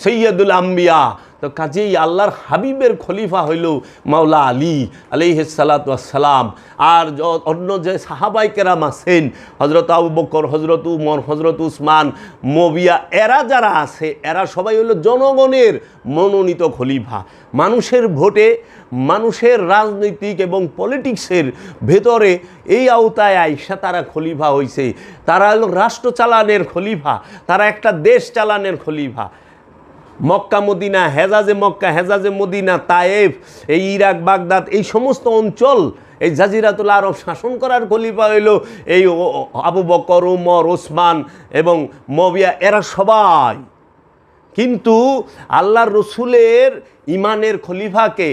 সৈয়দুল আম্বিয়া। তো কাজেই আল্লাহর হাবিবের খলিফা হইল মাওলা আলী আলাইহিস সালাতু ওয়াস সালাম। আর অন্য যে সাহাবাই কেরাম আছেন, হজরত আবু বকর, হজরত উমর, হজরত উসমান, মুয়াবিয়া, এরা যারা আছে এরা সবাই হলো জনগণের মনোনীত খলিফা। মানুষের ভোটে, মানুষের রাজনৈতিক এবং পলিটিক্সের ভেতরে এই আওতায় আইসা তারা খলিফা হইছে। তারা হলো রাষ্ট্র চালানের খলিফা, তারা একটা দেশ চালানের খলিফা। Mecca Medina, হেজাজে Mecca, হেজাজে Medina, Taif, এই ইরাক, বাগদাদ, এই সমস্ত অঞ্চল, এই জাজিরাতুল আরব শাসন করার খলিফা হইল এই আবু বকর, উমর, ওসমান এবং মুয়াবিয়া, এরা সবাই। কিন্তু আল্লাহর রসুলের ইমানের খলিফাকে,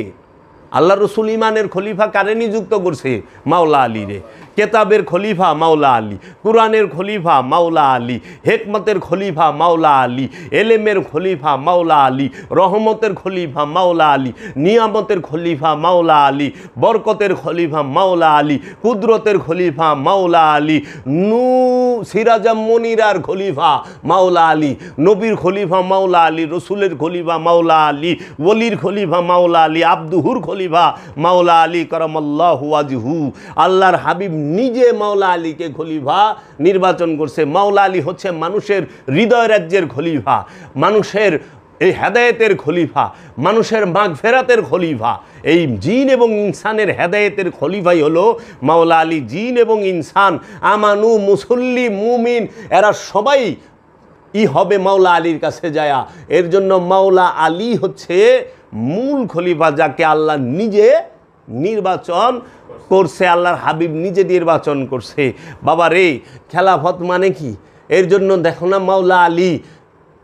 আল্লাহ রসুল ইমানের খলিফা কারে নিযুক্ত করছে? মাওলা আলী রে। কেতাবের খলিফা মাওলা আলী, কুরআনের খলিফা মাওলা আলী, হেকমতের খলিফা মাওলা আলী, এলেমের খলিফা মাওলা আলী, রহমতের খলিফা মাওলা আলী, নিয়ামতের খলিফা মাওলা আলী, বরকতের খলিফা মাওলা আলী, কুদরতের খলিফা মাওলা আলী, সিরাজাম মনিরার খলিফা মাওলা আলী, নবীর খলিফা মাওলা আলী, রসুলের খলিফা মাওলা আলী, ওলির খলিফা মাওলা আলী, আব্দুহুর খলিফা মাওলা আলী কারামাল্লাহু ওয়াজহু। আল্লাহর হাবিব নিজে মাওলা আলীকে খলিফা নির্বাচন করছে। মাওলা আলী হচ্ছে মানুষের হৃদয় রাজ্যের খলিফা, মানুষের এই হেদায়েতের খলিফা, মানুষের মাগফিরাতের খলিফা। এই জিন এবং ইনসানের হেদায়েতের খলিফাই হলো মাওলা আলী। জিন এবং ইনসান, আমানু, মুসল্লি, মুমিন, এরা সবাই হবে মাওলা আলীর কাছে যায়া। এর জন্য মাওলা আলী হচ্ছে মূল খলিফা, যাকে আল্লাহ নিজে নির্বাচন করছে, আল্লাহর হাবিব নিজে নির্বাচন করছে। বাবা রে, খেলাফত মানে কি? এর জন্য দেখো না মাওলা আলী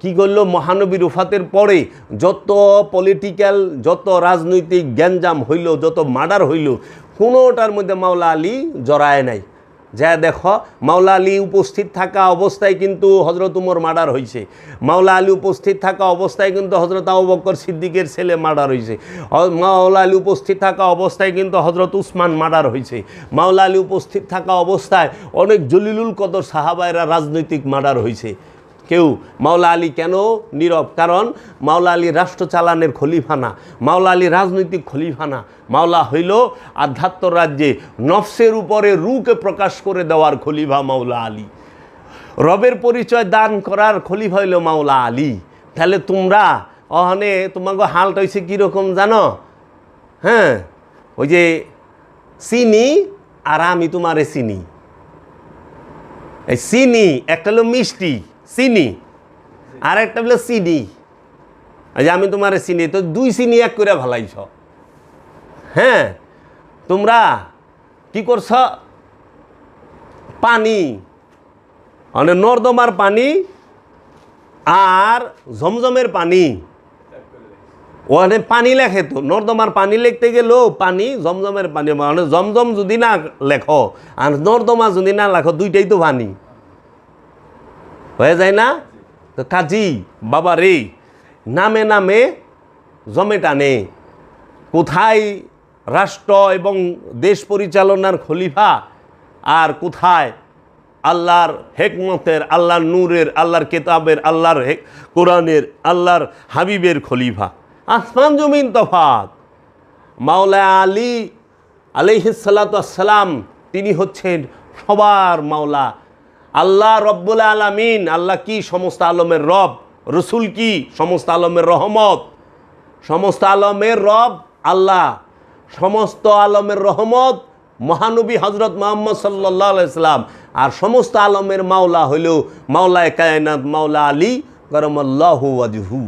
কি করলো, মহানবীর ওফাতের পরে যত পলিটিক্যাল, যত রাজনৈতিক গ্যাঞ্জাম হইল, যত মার্ডার হইল, কোনোটার মধ্যে মাওলা আলী জড়ায় নাই। যা দেখো, মাওলা আলী উপস্থিত থাকা অবস্থায় কিন্তু হজরত উমর মার্ডার হয়েছে, মাওলা আলী উপস্থিত থাকা অবস্থায় কিন্তু হজরত আবু বকর সিদ্দিকের ছেলে মার্ডার হয়েছে, মাওলা আলী উপস্থিত থাকা অবস্থায় কিন্তু হজরত উসমান মার্ডার হয়েছে, মাওলা আলী উপস্থিত থাকা অবস্থায় অনেক জলিলুল কদর সাহাবায়রা রাজনৈতিক মার্ডার হয়েছে। কেউ মাওলা আলী কেন নীরব? কারণ মাওলা আলী রাষ্ট্র চালানের খলিফা না, মাওলা আলী রাজনৈতিক খলিফা না, মাওলা হইল আধ্যাত্ম রাজ্যে নফসের উপরে রূকে প্রকাশ করে দেওয়ার খলিফা মাওলা আলী, রবের পরিচয় দান করার খলিফা হইল মাওলা আলী। তাহলে তোমরা ওখানে তোমাকে হালটা হয়েছে কীরকম জানো? হ্যাঁ, ওই যে চিনি আর আমি তোমারে চিনি, এই চিনি একটা হলো মিষ্টি চিনি, আর একটা হলো চিনি, যে আমি তোমারে চিনি, তো দুই চিনি এক করে ভালাইছ। হ্যাঁ, তোমরা কি করছ? পানি মানে নর্দমার পানি আর জমজমের পানি, ওখানে পানি লেখে তো, নর্দমার পানি লিখতে গেলেও পানি, জমজমের পানি, মানে জমজম যদি না লেখো আর নর্দমা যদি না লেখো, দুইটাই তো পানি হয়ে যায় না? তো কাজী বাবা রে, নামে নামে জমে টানে। কোথায় রাষ্ট্র এবং দেশ পরিচালনার খলিফা, আর কোথায় আল্লাহর হেকমতের, আল্লাহর নূরের, আল্লাহর কেতাবের, আল্লাহর কোরআনের, আল্লাহর হাবিবের খলিফা? আসমান জমিন তফাত। মাওলা আলী আলাইহিস সালাতু ওয়াস সালাম তিনি হচ্ছেন সবার মাওলা। আল্লাহ রব্বুল আলামিন, আল্লাহ কি? সমস্ত আলমের রব। রসুল কি? সমস্ত আলমের রহমত। সমস্ত আলমের রব আল্লাহ, সমস্ত আলমের রহমত মহানবী হজরত মুহাম্মদ সাল্লাল্লাহু আলাইহি সাল্লাম। আর সমস্ত আলমের মাওলা হইল মাওলায়ে কায়নাত মাওলা আলী কারামাল্লাহু ওয়াজহু।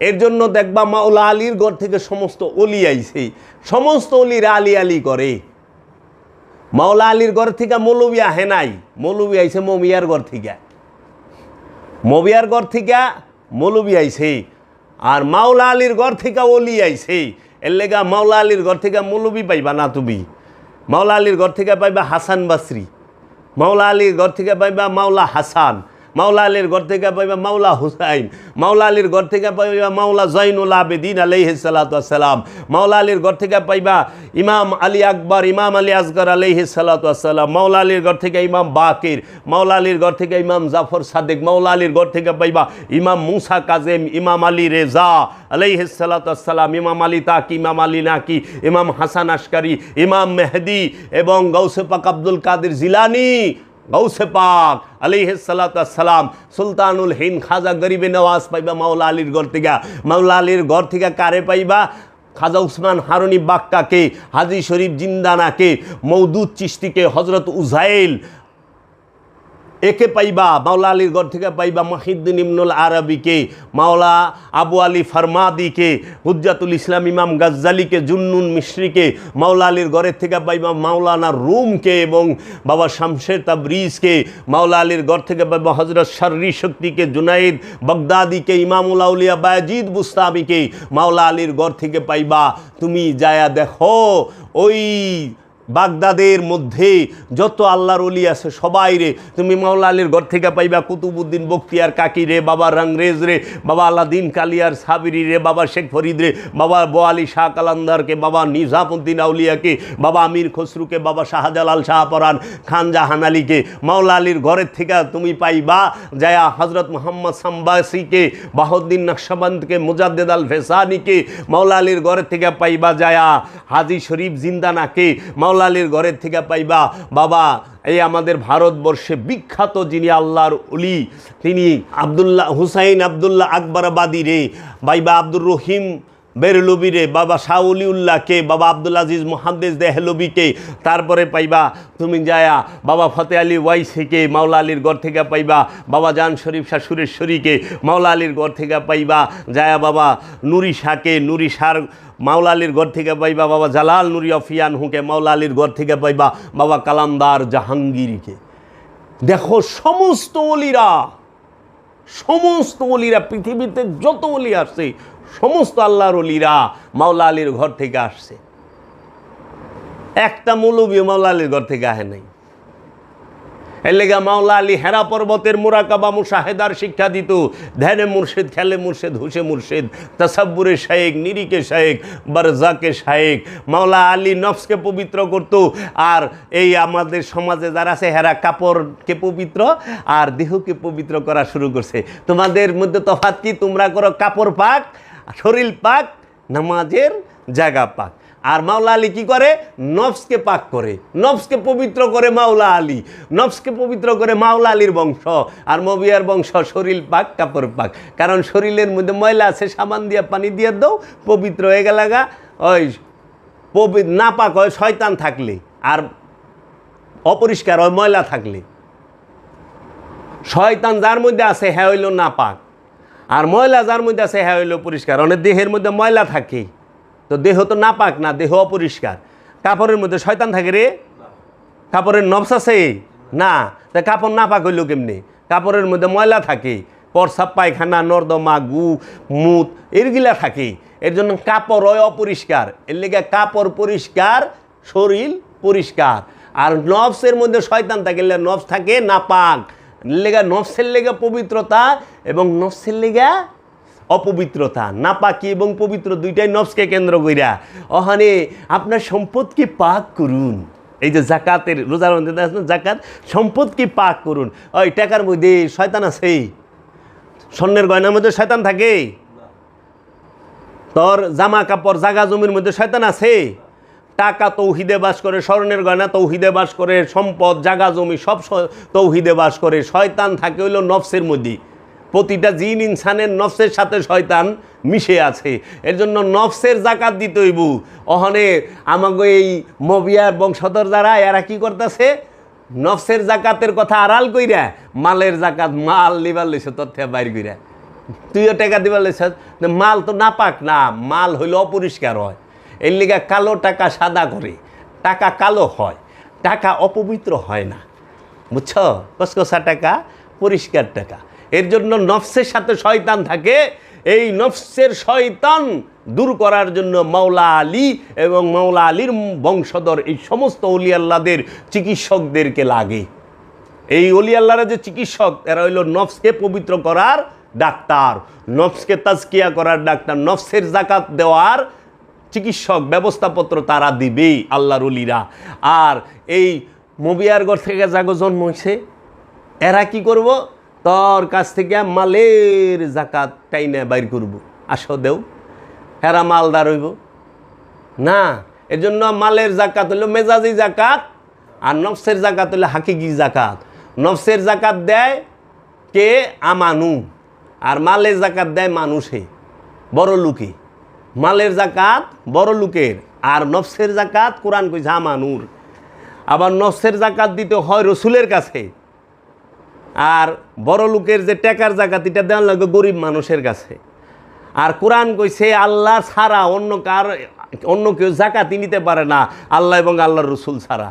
এর জন্য দেখবা মাওলা আলীর ঘর থেকে সমস্ত অলি আইছে, সমস্ত অলিরা আলী আলী করে। মাওলা আলীর ঘর থেকে মৌলবী আহে নাই, মৌলবী আইছে মমিয়ার ঘর থেকে, মমিয়ার ঘর থেকে মৌলবী আইছে। আর মাওলা আলীর ঘর থেকে অলি আইছে। এর লেগা মাওলা আলীর ঘর থেকে মৌলবী পাইবা না তুমি, মাওলা আলীর ঘর থেকে পাইবা হাসান বাসরি, মাওলা আলীর ঘর থেকে পাইবা মাওলা হাসান, মাওলা আলীর ঘর থেকে পাইবা মাওলা হুসাইন, মাওলা আলীর ঘর থেকে পাইবা মাওলা জৈনুল আবেদিন আলাইহিস সালাতু ওয়াস সালাম, মাওলা আলীর ঘর থেকে পাইবা ইমাম আলী আকবর, ইমাম আলী আসগর আলাইহিস সালাতু ওয়াস সালাম, মাওলা আলীর ঘর থেকে ইমাম বাকির, মাওলা আলীর ঘর থেকে ইমাম জাফর সাদেক, মাওলা আলীর ঘর থেকে পাইবা ইমাম মুসা কাজেম, ইমাম আলী রেজা আলাইহিস সালাতু ওয়াস সালাম, ইমাম আলী তাকি, ইমাম আলী নাকি, ইমাম হাসান আশকারি, ইমাম মেহদি এবং গৌসে পাক আব্দুল কাদের জিলানি, গৌসে পাক আলাইহিস সালাতু ওয়াস সালাম, সুলতানুল হিন্দ খাজা গরিবে নওয়াজ পাইবা মাওলা আলীর ঘর থেকে। মাওলা আলীর ঘর থেকে কারে পাইবা? খাজা উসমান হারুনি বাক্কাকে, হাজি শরীফ জিন্দানাকে, মওদুদ চিশতিকে, হজরত উজাইল একে পাইবা। মাওলা আলীর ঘর থেকে পাইবা মহিউদ্দিন ইবনুল আরবিকে, মাওলা আবু আলী ফরমাদিকে, হুজ্জাতুল ইসলাম ইমাম গাজ্জালিকে, জুন্নুন মিশরিকে। মাওলা আলীর ঘরের থেকে পাইবা মাওলানা রুমকে এবং বাবা শামসের তাবরিজকে। মাওলা আলীর ঘর থেকে পাইবা হজরত শর্রি শক্তিকে, জুনাইদ বাগদাদিকে, ইমামুল আউলিয়া বায়েজিদ বুস্তামিকে। মাওলা আলীর ঘর থেকে পাইবা, তুমি যায়া দেখো ওই বাগদাদের মধ্যে যত আল্লাহর ওলি আছে সবাই রে তুমি মাওলা আলীর ঘর থেকে পাইবা। কুতুবুদ্দিন বখতিয়ার কাকি রে, বাবা রংরেজ রে, বাবা আলাদিন কালিয়ার সাবিরি রে, বাবা শেখ ফরিদ রে, বাবা বোয়ালি শাহ কালান্দারকে, বাবা নিজামুদ্দিন আউলিয়াকে, বাবা আমির খসরুকে, বাবা শাহজালাল শাহপরান, খান জাহান আলীকে। মাওলা আলীর ঘরের থেকে তুমি পাইবা যায়া হজরত মোহাম্মদ সাম্বাসিকে, বাহউদ্দিন নকশবন্দকে, মুজাদ্দেদ আল ফেসানিকে। মাওলা আলীর ঘরের থেকে পাইবা যায়া হাজি শরীফ জিন্দানাকে। মাওলা আলীর ঘরের থেকে পাইবা বাবা এই আমাদের ভারতবর্ষে বিখ্যাত যিনি আল্লাহর ওলি, তিনি আব্দুল্লাহ হুসাইন আব্দুল্লাহ আকবরাবাদী রে, পাইবা আব্দুর রহিম বেরলবিরে, বাবা শাহ অলিউল্লাহকে, বাবা আব্দুল আজিজ মুহাদ্দিস দেহলবিকে, তারপরে পাইবা তুমি যায়া বাবা ফতে আলী ওয়াইসিকে মাওলা আলীর ঘর থেকে পাইবা, বাবা জান শরীফ শাহ সুরেশ্বরীকে মাওলা আলীর ঘর থেকে পাইবা, যায়া বাবা নুরি শাহকে, নুরি শাহর মাওলা আলীর ঘর থেকে পাইবা, বাবা জালাল নুরি অফিয়ান হুকে মাওলা আলীর ঘর থেকে পাইবা, বাবা কালামদার জাহাঙ্গীরকে। দেখো সমস্ত অলিরা পৃথিবীতে যত অলি আসছে সমস্ত আল্লাহর অলিরা মাওলা আলীর ঘর থেকে আসছে। একটা মৌলবী মাওলা আলীর ঘর থেকে আহে নাই। এর লেগা মাওলা আলী হেরা পর্বতের মুরাকাবা মুশাহেদার শিক্ষা দিত। ধ্যানে মুর্শিদ, খেলে মুর্শিদ, হুশে মুর্শিদ, তাসাব্বুরে শায়েক, নিরিকে শায়েক, বারজাকে শায়েক। মাওলা আলী নফসকে পবিত্র করত। আর এই আমাদের সমাজে যারা আছে হেরা কাপড়কে পবিত্র আর দেহকে পবিত্র করা শুরু করছে। তোমাদের মধ্যে তফাৎ কি? তোমরা করো কাপড় পাক, শরীর পাক, নামাজের জায়গা পাক। আর মাওলা আলী কি করে? নফসকে পাক করে, নফসকে পবিত্র করে মাওলা আলী, নফসকে পবিত্র করে মাওলা আলীর বংশ। আর মবিয়ার বংশ শরীর পাক, কাপড় পাক। কারণ শরীরের মধ্যে ময়লা আছে, সাবান দিয়া পানি দিয়ে দাও, পবিত্র হয়ে গেলাগা। ওই না পাক হয় শয়তান থাকলে, আর অপরিষ্কার হয় ময়লা থাকলে। শয়তান যার মধ্যে আছে হ্যাঁ হইল না পাক, আর ময়লা যার মধ্যে আছে হ্যাঁ হইল পরিষ্কার। অনেক দেহের মধ্যে ময়লা থাকে, তো দেহ তো না পাক না, দেহ অপরিষ্কার। কাপড়ের মধ্যে শয়তান থাকে রে? কাপড়ের নফস আছে না, তা কাপড় না পাক হইল কেমনি? কাপড়ের মধ্যে ময়লা থাকে, প্রস্রাব পায়খানা নর্দমা গু মুত এরগুলা থাকে। এর জন্য কাপড় হয় অপরিষ্কার। এর লেগে কাপড় পরিষ্কার, শরীর পরিষ্কার। আর নফসের মধ্যে শয়তান থাকলে নফস থাকে না পাক। লেগা নফসের লেগা পবিত্রতা এবং নফসের লেগা অপবিত্রতা, নাপাকি এবং পবিত্র দুইটাই নফসকে কেন্দ্র কইরা। ওখানে আপনার সম্পদকে পাক করুন। এই যে জাকাতের রোজার মধ্যে জাকাত, সম্পদকে পাক করুন। ওই টাকার মধ্যে শয়তান আছে? স্বর্ণের গয়নার মধ্যে শয়তান থাকে? তোর জামা কাপড় জাগা জমির মধ্যে শয়তান আছে? টাকা তৌহিদে বাস করে, স্বর্ণের গয়না তৌহিদে বাস করে, সম্পদ জাগা জমি সব তৌহিদে বাস করে। শয়তান থাকে হইল নফসের মধ্যে। প্রতিটা জিন ইনসানের নফসের সাথে শয়তান মিশে আছে। এর জন্য নফসের জাকাত দিতে হইব। ওখানে আমাকে এই মবিয়ার বংশধর যারা এরা কি করতেছে? নফসের জাকাতের কথা আড়াল কইরা মালের জাকাত, মাল লিবার লইছে তোর থেকে বাইর কইরা। তুইও টাকা দিবার লইছ, মাল তো নাপাক না, মাল হইল অপরিষ্কার হয়। এর লিগা কালো টাকা সাদা করে, টাকা কালো হয়, টাকা অপবিত্র হয় না। বুঝছ? কসকসা টাকা পরিষ্কার টাকা। এর জন্য নফসের সাথে শয়তান থাকে। এই নফসের শয়তান দূর করার জন্য মাওলা আলী এবং মাওলা আলীর বংশধর এই সমস্ত অলি আল্লাহদের চিকিৎসকদেরকে লাগে। এই অলি আল্লাহরা যে চিকিৎসক, এরা হইল নফসকে পবিত্র করার ডাক্তার, নফসকে তাজকিয়া করার ডাক্তার, নফসের জাকাত দেওয়ার চিকিৎসক ব্যবস্থাপত্র তারা দিবেই আল্লাহর অলিরা। আর এই মবিয়ারগড় থেকে যাগো জন্ম হয়েছে, এরা কি করব? তোর কাছ থেকে মালের জাকাত টাইনে বাইর করব, আসো দেও। হেরা মালদার হইব না। এর জন্য মালের জাকাত হইল মেজাজি জাকাত, আর নফসের জাকাত হইল হাকিকি জাকাত। নফসের জাকাত দেয় কে? আমানু। আর মালের জাকাত দেয় মানুষে, বড় লোকে। মালের জাকাত বড় লোকের, আর নফসের জাকাত কোরআন কইছে আমানুর। আবার নফসের জাকাত দিতে হয় রসুলের কাছে। আর বড় লোকের যে টাকার জাকাত, এটা দেওয়া লাগবে গরিব মানুষের কাছে। আর কোরআন কইছে আল্লাহ ছাড়া অন্য কেউ জাকাতই নিতে পারে না, আল্লাহ এবং আল্লাহর রসুল ছাড়া।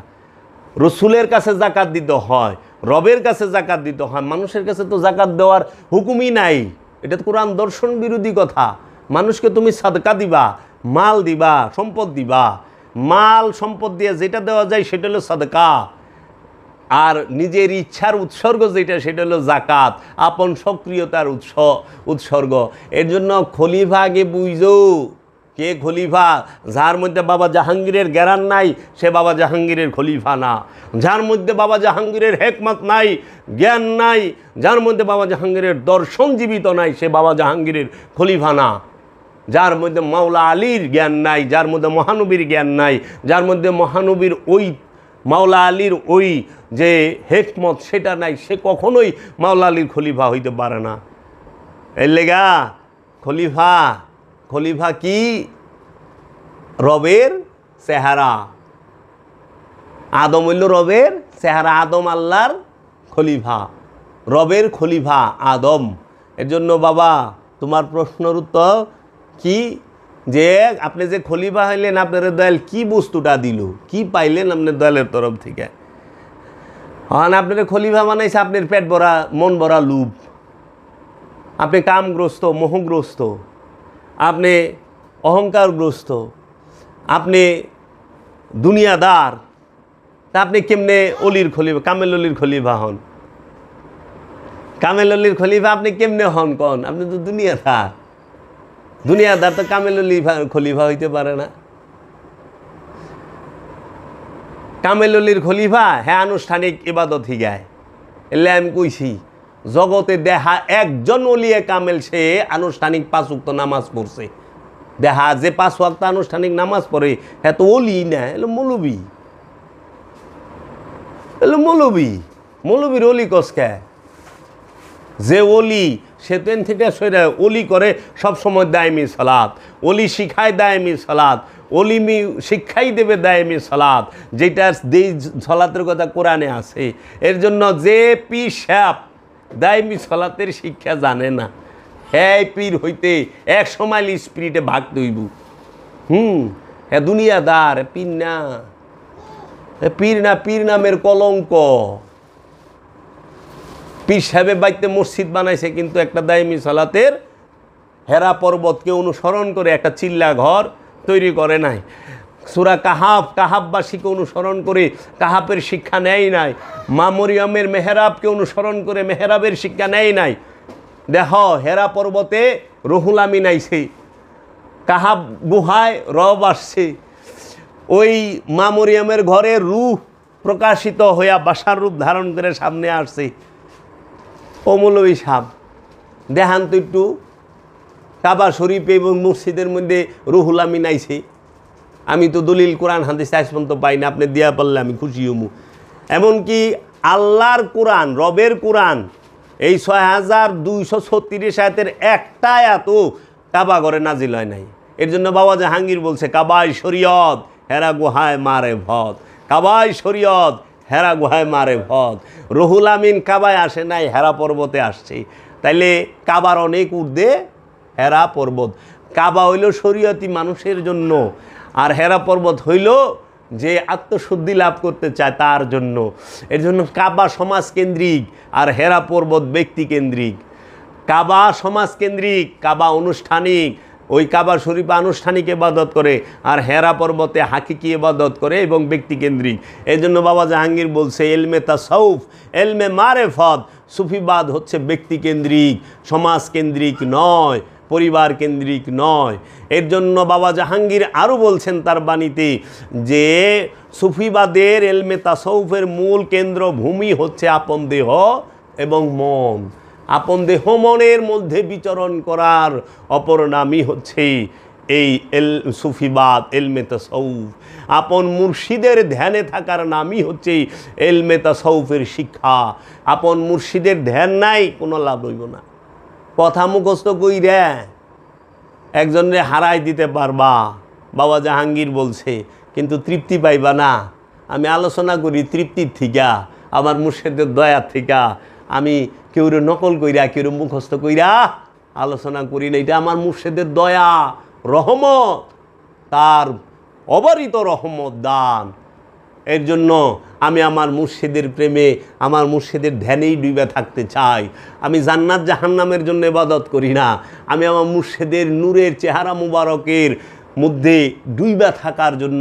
রসুলের কাছে জাকাত দিতে হয়, রবের কাছে জাকাত দিতে হয়। মানুষের কাছে তো জাকাত দেওয়ার হুকুমই নাই। এটা তো কোরআন দর্শন বিরোধী কথা। মানুষকে তুমি সাদকা দিবা, মাল দিবা, সম্পদ দিবা। মাল সম্পদ দিয়ে যেটা দেওয়া যায় সেটা হলো সাদকা। আর নিজের ইচ্ছার উৎসর্গ যেটা, সেটা হলো জাকাত, আপন সক্রিয়তার উৎসর্গ। এর জন্য খলিফা আগে বুঝো কে খলিফা। যার মধ্যে বাবা জাহাঙ্গীরের জ্ঞান নাই, সে বাবা জাহাঙ্গীরের খলিফা না। যার মধ্যে বাবা জাহাঙ্গীরের হেকমত নাই, জ্ঞান নাই, যার মধ্যে বাবা জাহাঙ্গীরের দর্শন জীবিত নাই, সে বাবা জাহাঙ্গীরের খলিফা না। যার মধ্যে মাওলা আলীর জ্ঞান নাই, যার মধ্যে মহানবীর জ্ঞান নাই, যার মধ্যে মহানবীর ওই মাওলা আলীর ওই যে হেকমত সেটা নাই, সে কখনোই মাওলা আলীর খলিফা হইতে পারে না। এর লেগা খলিফা খলিফা কি? রবের চেহারা। আদম হইল রবের চেহারা, আদম আল্লাহর খলিফা, রবের খলিফা আদম। এর জন্য বাবা তোমার প্রশ্নের উত্তর কি, যে আপনি যে খলিফা হইলেন আপনার দয়াল কি বস্তুটা দিল, কি পাইলেন আপনার দয়ালের তরফ থেকে? হ্যাঁ, আপনার খলিফা বানাইছে আপনার পেট ভরা মন ভরা লুভ, আপনি কামগ্রস্ত, মোহগ্রস্ত, আপনি অহংকারগ্রস্ত, আপনি দুনিয়াদার। তা আপনি কেমনে অলির খলিফা, কামেল অলির খলিফা হন? কামেল অলির খলিফা আপনি কেমনে হন কন? আপনি তো দুনিয়াদার। দুনিয়াদার তো কামেল অলি খলিফা হইতে পারে না। কামেল অলির খলিফা হ্যাঁ আনুষ্ঠানিক ইবাদত হিগায়, এলে আমি কইছি জগতে দেখা একজন অলিয়ে কামেল সে আনুষ্ঠানিক 5 ওয়াক্ত নামাজ পড়ছে। দেখা যে 5 ওয়াক্ত আনুষ্ঠানিক নামাজ পড়ে হ্যাঁ তো অলি না, এলো মৌলবি, এলো মৌলবি। মৌলবির অলি কসকে? যে অলি সে তেন থেকে সরে অলি করে সবসময় দায়মি সালাত, অলি শিখায় দায়মি সালাত, অলিমি শিক্ষাই দেবে দায়মি সালাত, যেটা যেই সালাতের কথা কোরআনে আছে। এর জন্য যে পীর সাহেব দায়মি সালাতের শিক্ষা জানে না, হ্যাঁ পীর হইতে 100 মাইল স্পিরিটে ভাগ দইব। হ্যাঁ দুনিয়াদার, পীর না, পীর না, পীর নামের কলঙ্ক। পীর সাহেবের বাড়িতে মসজিদ বানাইছে কিন্তু একটা দায়মি সালাতের হেরা পর্বতকে অনুসরণ করে একটা চিল্লা ঘর তৈরি করে নাই। সূরা কাহাফ, কাহাফবাসীকে অনুসরণ করে কাহাফের শিক্ষা নেয় নাই। মা মরিয়মের মেহরাবকে অনুসরণ করে মেহরাবের শিক্ষা নেয় নাই। দেখ হেরা পর্বতে রুহুল আমিন আইছে, কাহাফ গুহায় রব আসছে, ওই মা মরিয়মের ঘরে রূহ প্রকাশিত হইয়া বাসার রূপ ধারণ করে সামনে আসছে। ও মৌলবী সাহেব দেখান তো একটু কাবা শরীফ এবং মসজিদের মধ্যে রুহুল আমিন আইছে। আমি তো দলিল কোরআন হাদিস আজ পর্যন্ত পাই না, আপনি দেয়া পারলে আমি খুশি হমু। এমনকি আল্লাহর কোরআন, রবের কোরআন, এই 6236 আয়াতের একটা আয়াতও কাবা ঘরে নাজিল হয় নাই। এর জন্য বাবা জাহাঙ্গীর বলছে কাবায় শরীয়ত হেরা গুহায় মারে ভদ, কাবায় শরীয়ত হেরা গুহায় মারে ভদ। রুহুল আমিন কাবায় আসে নাই, হেরা পর্বতে আসছে। তাইলে কাবার অনেক ঊর্ধ্বে হেরা পর্বত। কাবা হইল শরীয়তি মানুষের জন্য, আর হেরা পর্বত হইল যে আত্মশুদ্ধি লাভ করতে চায় তার জন্য। এর জন্য কাবা সমাজকেন্দ্রিক আর হেরা পর্বত ব্যক্তিকেন্দ্রিক। কাবা সমাজকেন্দ্রিক, কাবা আনুষ্ঠানিক, ওই কাবা শরীফ আনুষ্ঠানিক ইবাদত করে, আর হেরা পর্বতে হাকিকি ইবাদত করে এবং ব্যক্তিকেন্দ্রিক। এই জন্য বাবা জাহাঙ্গীর বলছে এলমে তাসাউফ, এলমে মারেফত, সুফিবাদ হচ্ছে ব্যক্তিকেন্দ্রিক, সমাজকেন্দ্রিক নয়, পরিবার কেন্দ্রিক নয়। এর জন্য বাবা জাহাঙ্গীর আরও বলছেন তার বাণীতে যে সুফিবাদের এলমে তাসাউফের মূল কেন্দ্র ভূমি হচ্ছে আপন দেহ এবং মন। আপন দেহ মনের মধ্যে বিচরণ করার অপর নামই হচ্ছে এই সুফিবাদ, এলমে তাসাউফ। আপন মুর্শিদের ধ্যানে থাকার নামই হচ্ছে এলমে তাসাউফের শিক্ষা। আপন মুর্শিদের ধ্যান নাই, কোনো লাভ হইব না। কথা মুখস্থ কইরা একজনের হারাই দিতে পারবা, বাবা জাহাঙ্গীর বলছে, কিন্তু তৃপ্তি পাইবা না। আমি আলোচনা করি তৃপ্তির থিকা, আমার মুর্শিদের দয়ার থিকা। আমি কেউ নকল কইরা, কেউ মুখস্থ কইরা আলোচনা করি না। এটা আমার মুর্শিদের দয়া, রহমত, তার অবারিত রহমত দান। এর জন্য আমি আমার মুর্শিদের প্রেমে, আমার মুর্শিদের ধ্যানেই ডুবে থাকতে চাই। আমি জান্নাত জাহান্নামের জন্য ইবাদত করি না, আমি আমার মুর্শিদের নূরের চেহারা মুবারকের মধ্যে ডুবে থাকার জন্য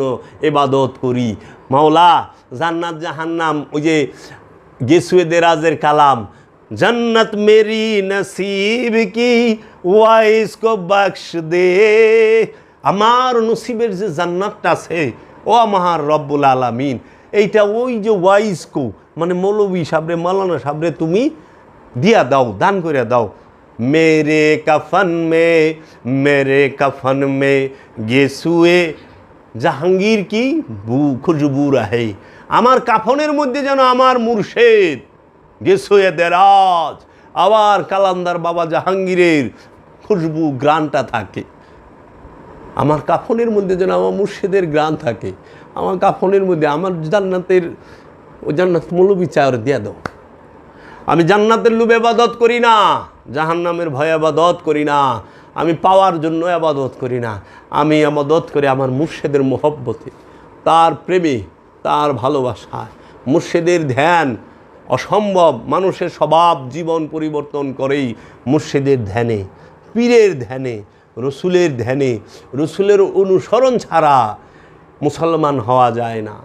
ইবাদত করি। মাওলা জান্নাত জাহান্নাম, ওই যে গেসুয়ে দেরাজের কালাম, जन्नत मेरी नसीब की वाइस को बख्श दे। আমার নসিবের যে জান্নাতটা আছে ও আমার রব্বুল আলামিন, এইটা ওই যে ওয়াইসকো মানে মৌলবী সাবরে, মাওলানা সাবরে তুমি দিয়া দাও, দান করে দাও। মেরে কফন মে গেসুয়ে জাহাঙ্গীর কি খুশবু রাহে। আমার কাফনের মধ্যে যেন আমার মুর্শিদ গেসুয়ে দেরাজ, আবার কালান্দার বাবা জাহাঙ্গীরের খুশবু গ্রানটা থাকে। আমার কাফনের মধ্যে যেন আমার মুর্শিদের গ্রাণ থাকে, আমার কাফনের মধ্যে আমার জান্নাতের ও জান্নাত মৌলবী চায় দিয়া দাও। আমি জান্নাতের লোভে ইবাদত করি না, জাহান্নামের ভয়ে ইবাদত করি না, আমি পাওয়ার জন্য ইবাদত করি না, আমি ইবাদত করি আমার মুর্শিদের মোহব্বতে, তার প্রেমে, তার ভালোবাসায়। মুর্শিদের ধ্যান অসম্ভব, মানুষের স্বভাব জীবন পরিবর্তন করেই মুর্শিদের ধ্যানে, পীরের ধ্যানে, রসুলের ধ্যানে। রসুলের অনুসরণ ছাড়া মুসলমান হওয়া যায় না।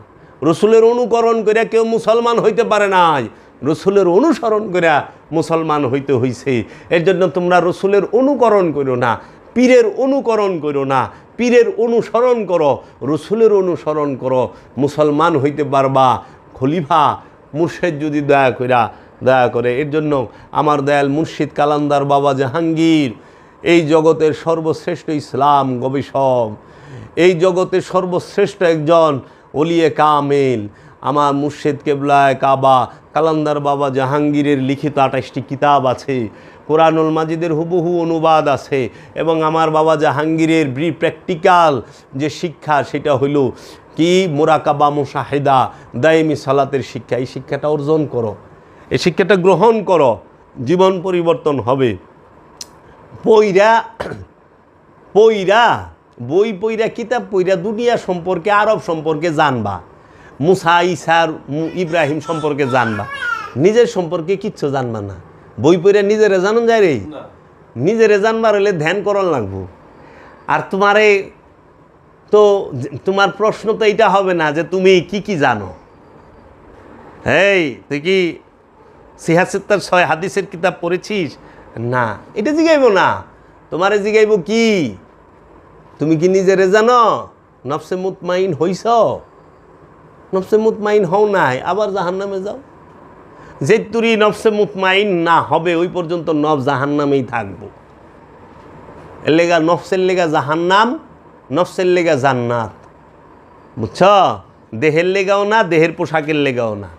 রসুলের অনুকরণ করে কেউ মুসলমান হইতে পারে নাই, রসুলের অনুসরণ করে মুসলমান হইতে হইছে। এর জন্য তোমরা রসুলের অনুকরণ করো না, পীরের অনুকরণ করো না, পীরের অনুসরণ করো, রসুলের অনুসরণ করো, মুসলমান হইতে পারবা। খলিফা মুর্শিদ যদি দয়া করে, এর জন্য আমার দয়াল মুর্শিদ কালান্দার বাবা জাহাঙ্গীর এই জগতের সর্বশ্রেষ্ঠ ইসলাম গবেষক, এই জগতের সর্বশ্রেষ্ঠ একজন ওলিয়ে কামেল, আমার মুর্শিদ কেবলায় কাবা কালান্দার বাবা জাহাঙ্গীরের লিখিত 28টি কিতাব আছে, কোরআনুল মাজিদের হুবহু অনুবাদ আছে, এবং আমার বাবা জাহাঙ্গীরের প্র্যাকটিক্যাল যে শিক্ষা সেটা হইল কি মুরাকাবা মুশাহিদা দাইমি সালাতের শিক্ষা। এই শিক্ষাটা অর্জন করো, এই শিক্ষাটা গ্রহণ করো, জীবন পরিবর্তন হবে। বই পইরা কিতাব পইরা দুনিয়া সম্পর্কে, আরব সম্পর্কে জানবা, মুসা ঈসা ইব্রাহিম সম্পর্কে জানবা, নিজের সম্পর্কে কিচ্ছু জানবা না। বই পইরা নিজেরে জানুন যায় রে, নিজেরে জানবার হলে ধ্যান করার লাগবো। আর তোমার প্রশ্ন তো এইটা হবে না যে তুমি কি জানো। তুই কি সিহাসিত্তার 6 হাদিসের কিতাব পড়েছিস? না, এটা জিগাইব না, তোমারে জিগাইব কি তুমি কি নিজেরে জানো? নফসে মুতমাইন হইছ? নফসে মুতমাইন হও নাই, আবার জাহান্নামে যাও। যে তুরি নফসে মুতমাইন না হবে ওই পর্যন্ত নফস জাহান্নামেই থাকবো। এর লেগা নফসের লেগা জাহান্নাম, নফসের লেগা জান্নাত, বুঝছ? দেহের লেগাও না, দেহের পোশাকের লেগাও না,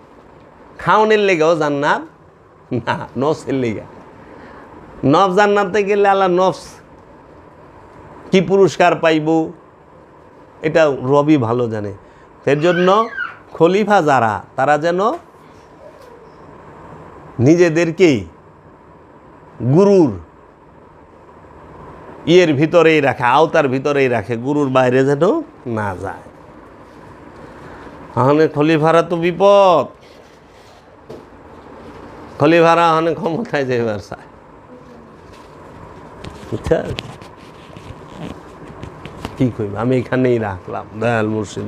খাওনের লেগাও জান্নাত না, নফসের লেগা। নফস জান্নাতে গেলে আল্লাহ নফস কি পুরস্কার পাইব এটা রবি ভালো জানে। এর জন্য খলিফা যারা, তারা যেন নিজেদেরকেই গুরুর ভিতরেই রাখে, আওতার ভিতরেই রাখে, গুরুর বাইরে যেন না যায়। তাহলে খলিফারা তো বিপদ, খলিফারা অনেক ক্ষমতায় যাইবার চায়, বুঝছা? কি কইব, আমি এখানেই রাখলাম দয়াল মুর্শিদ।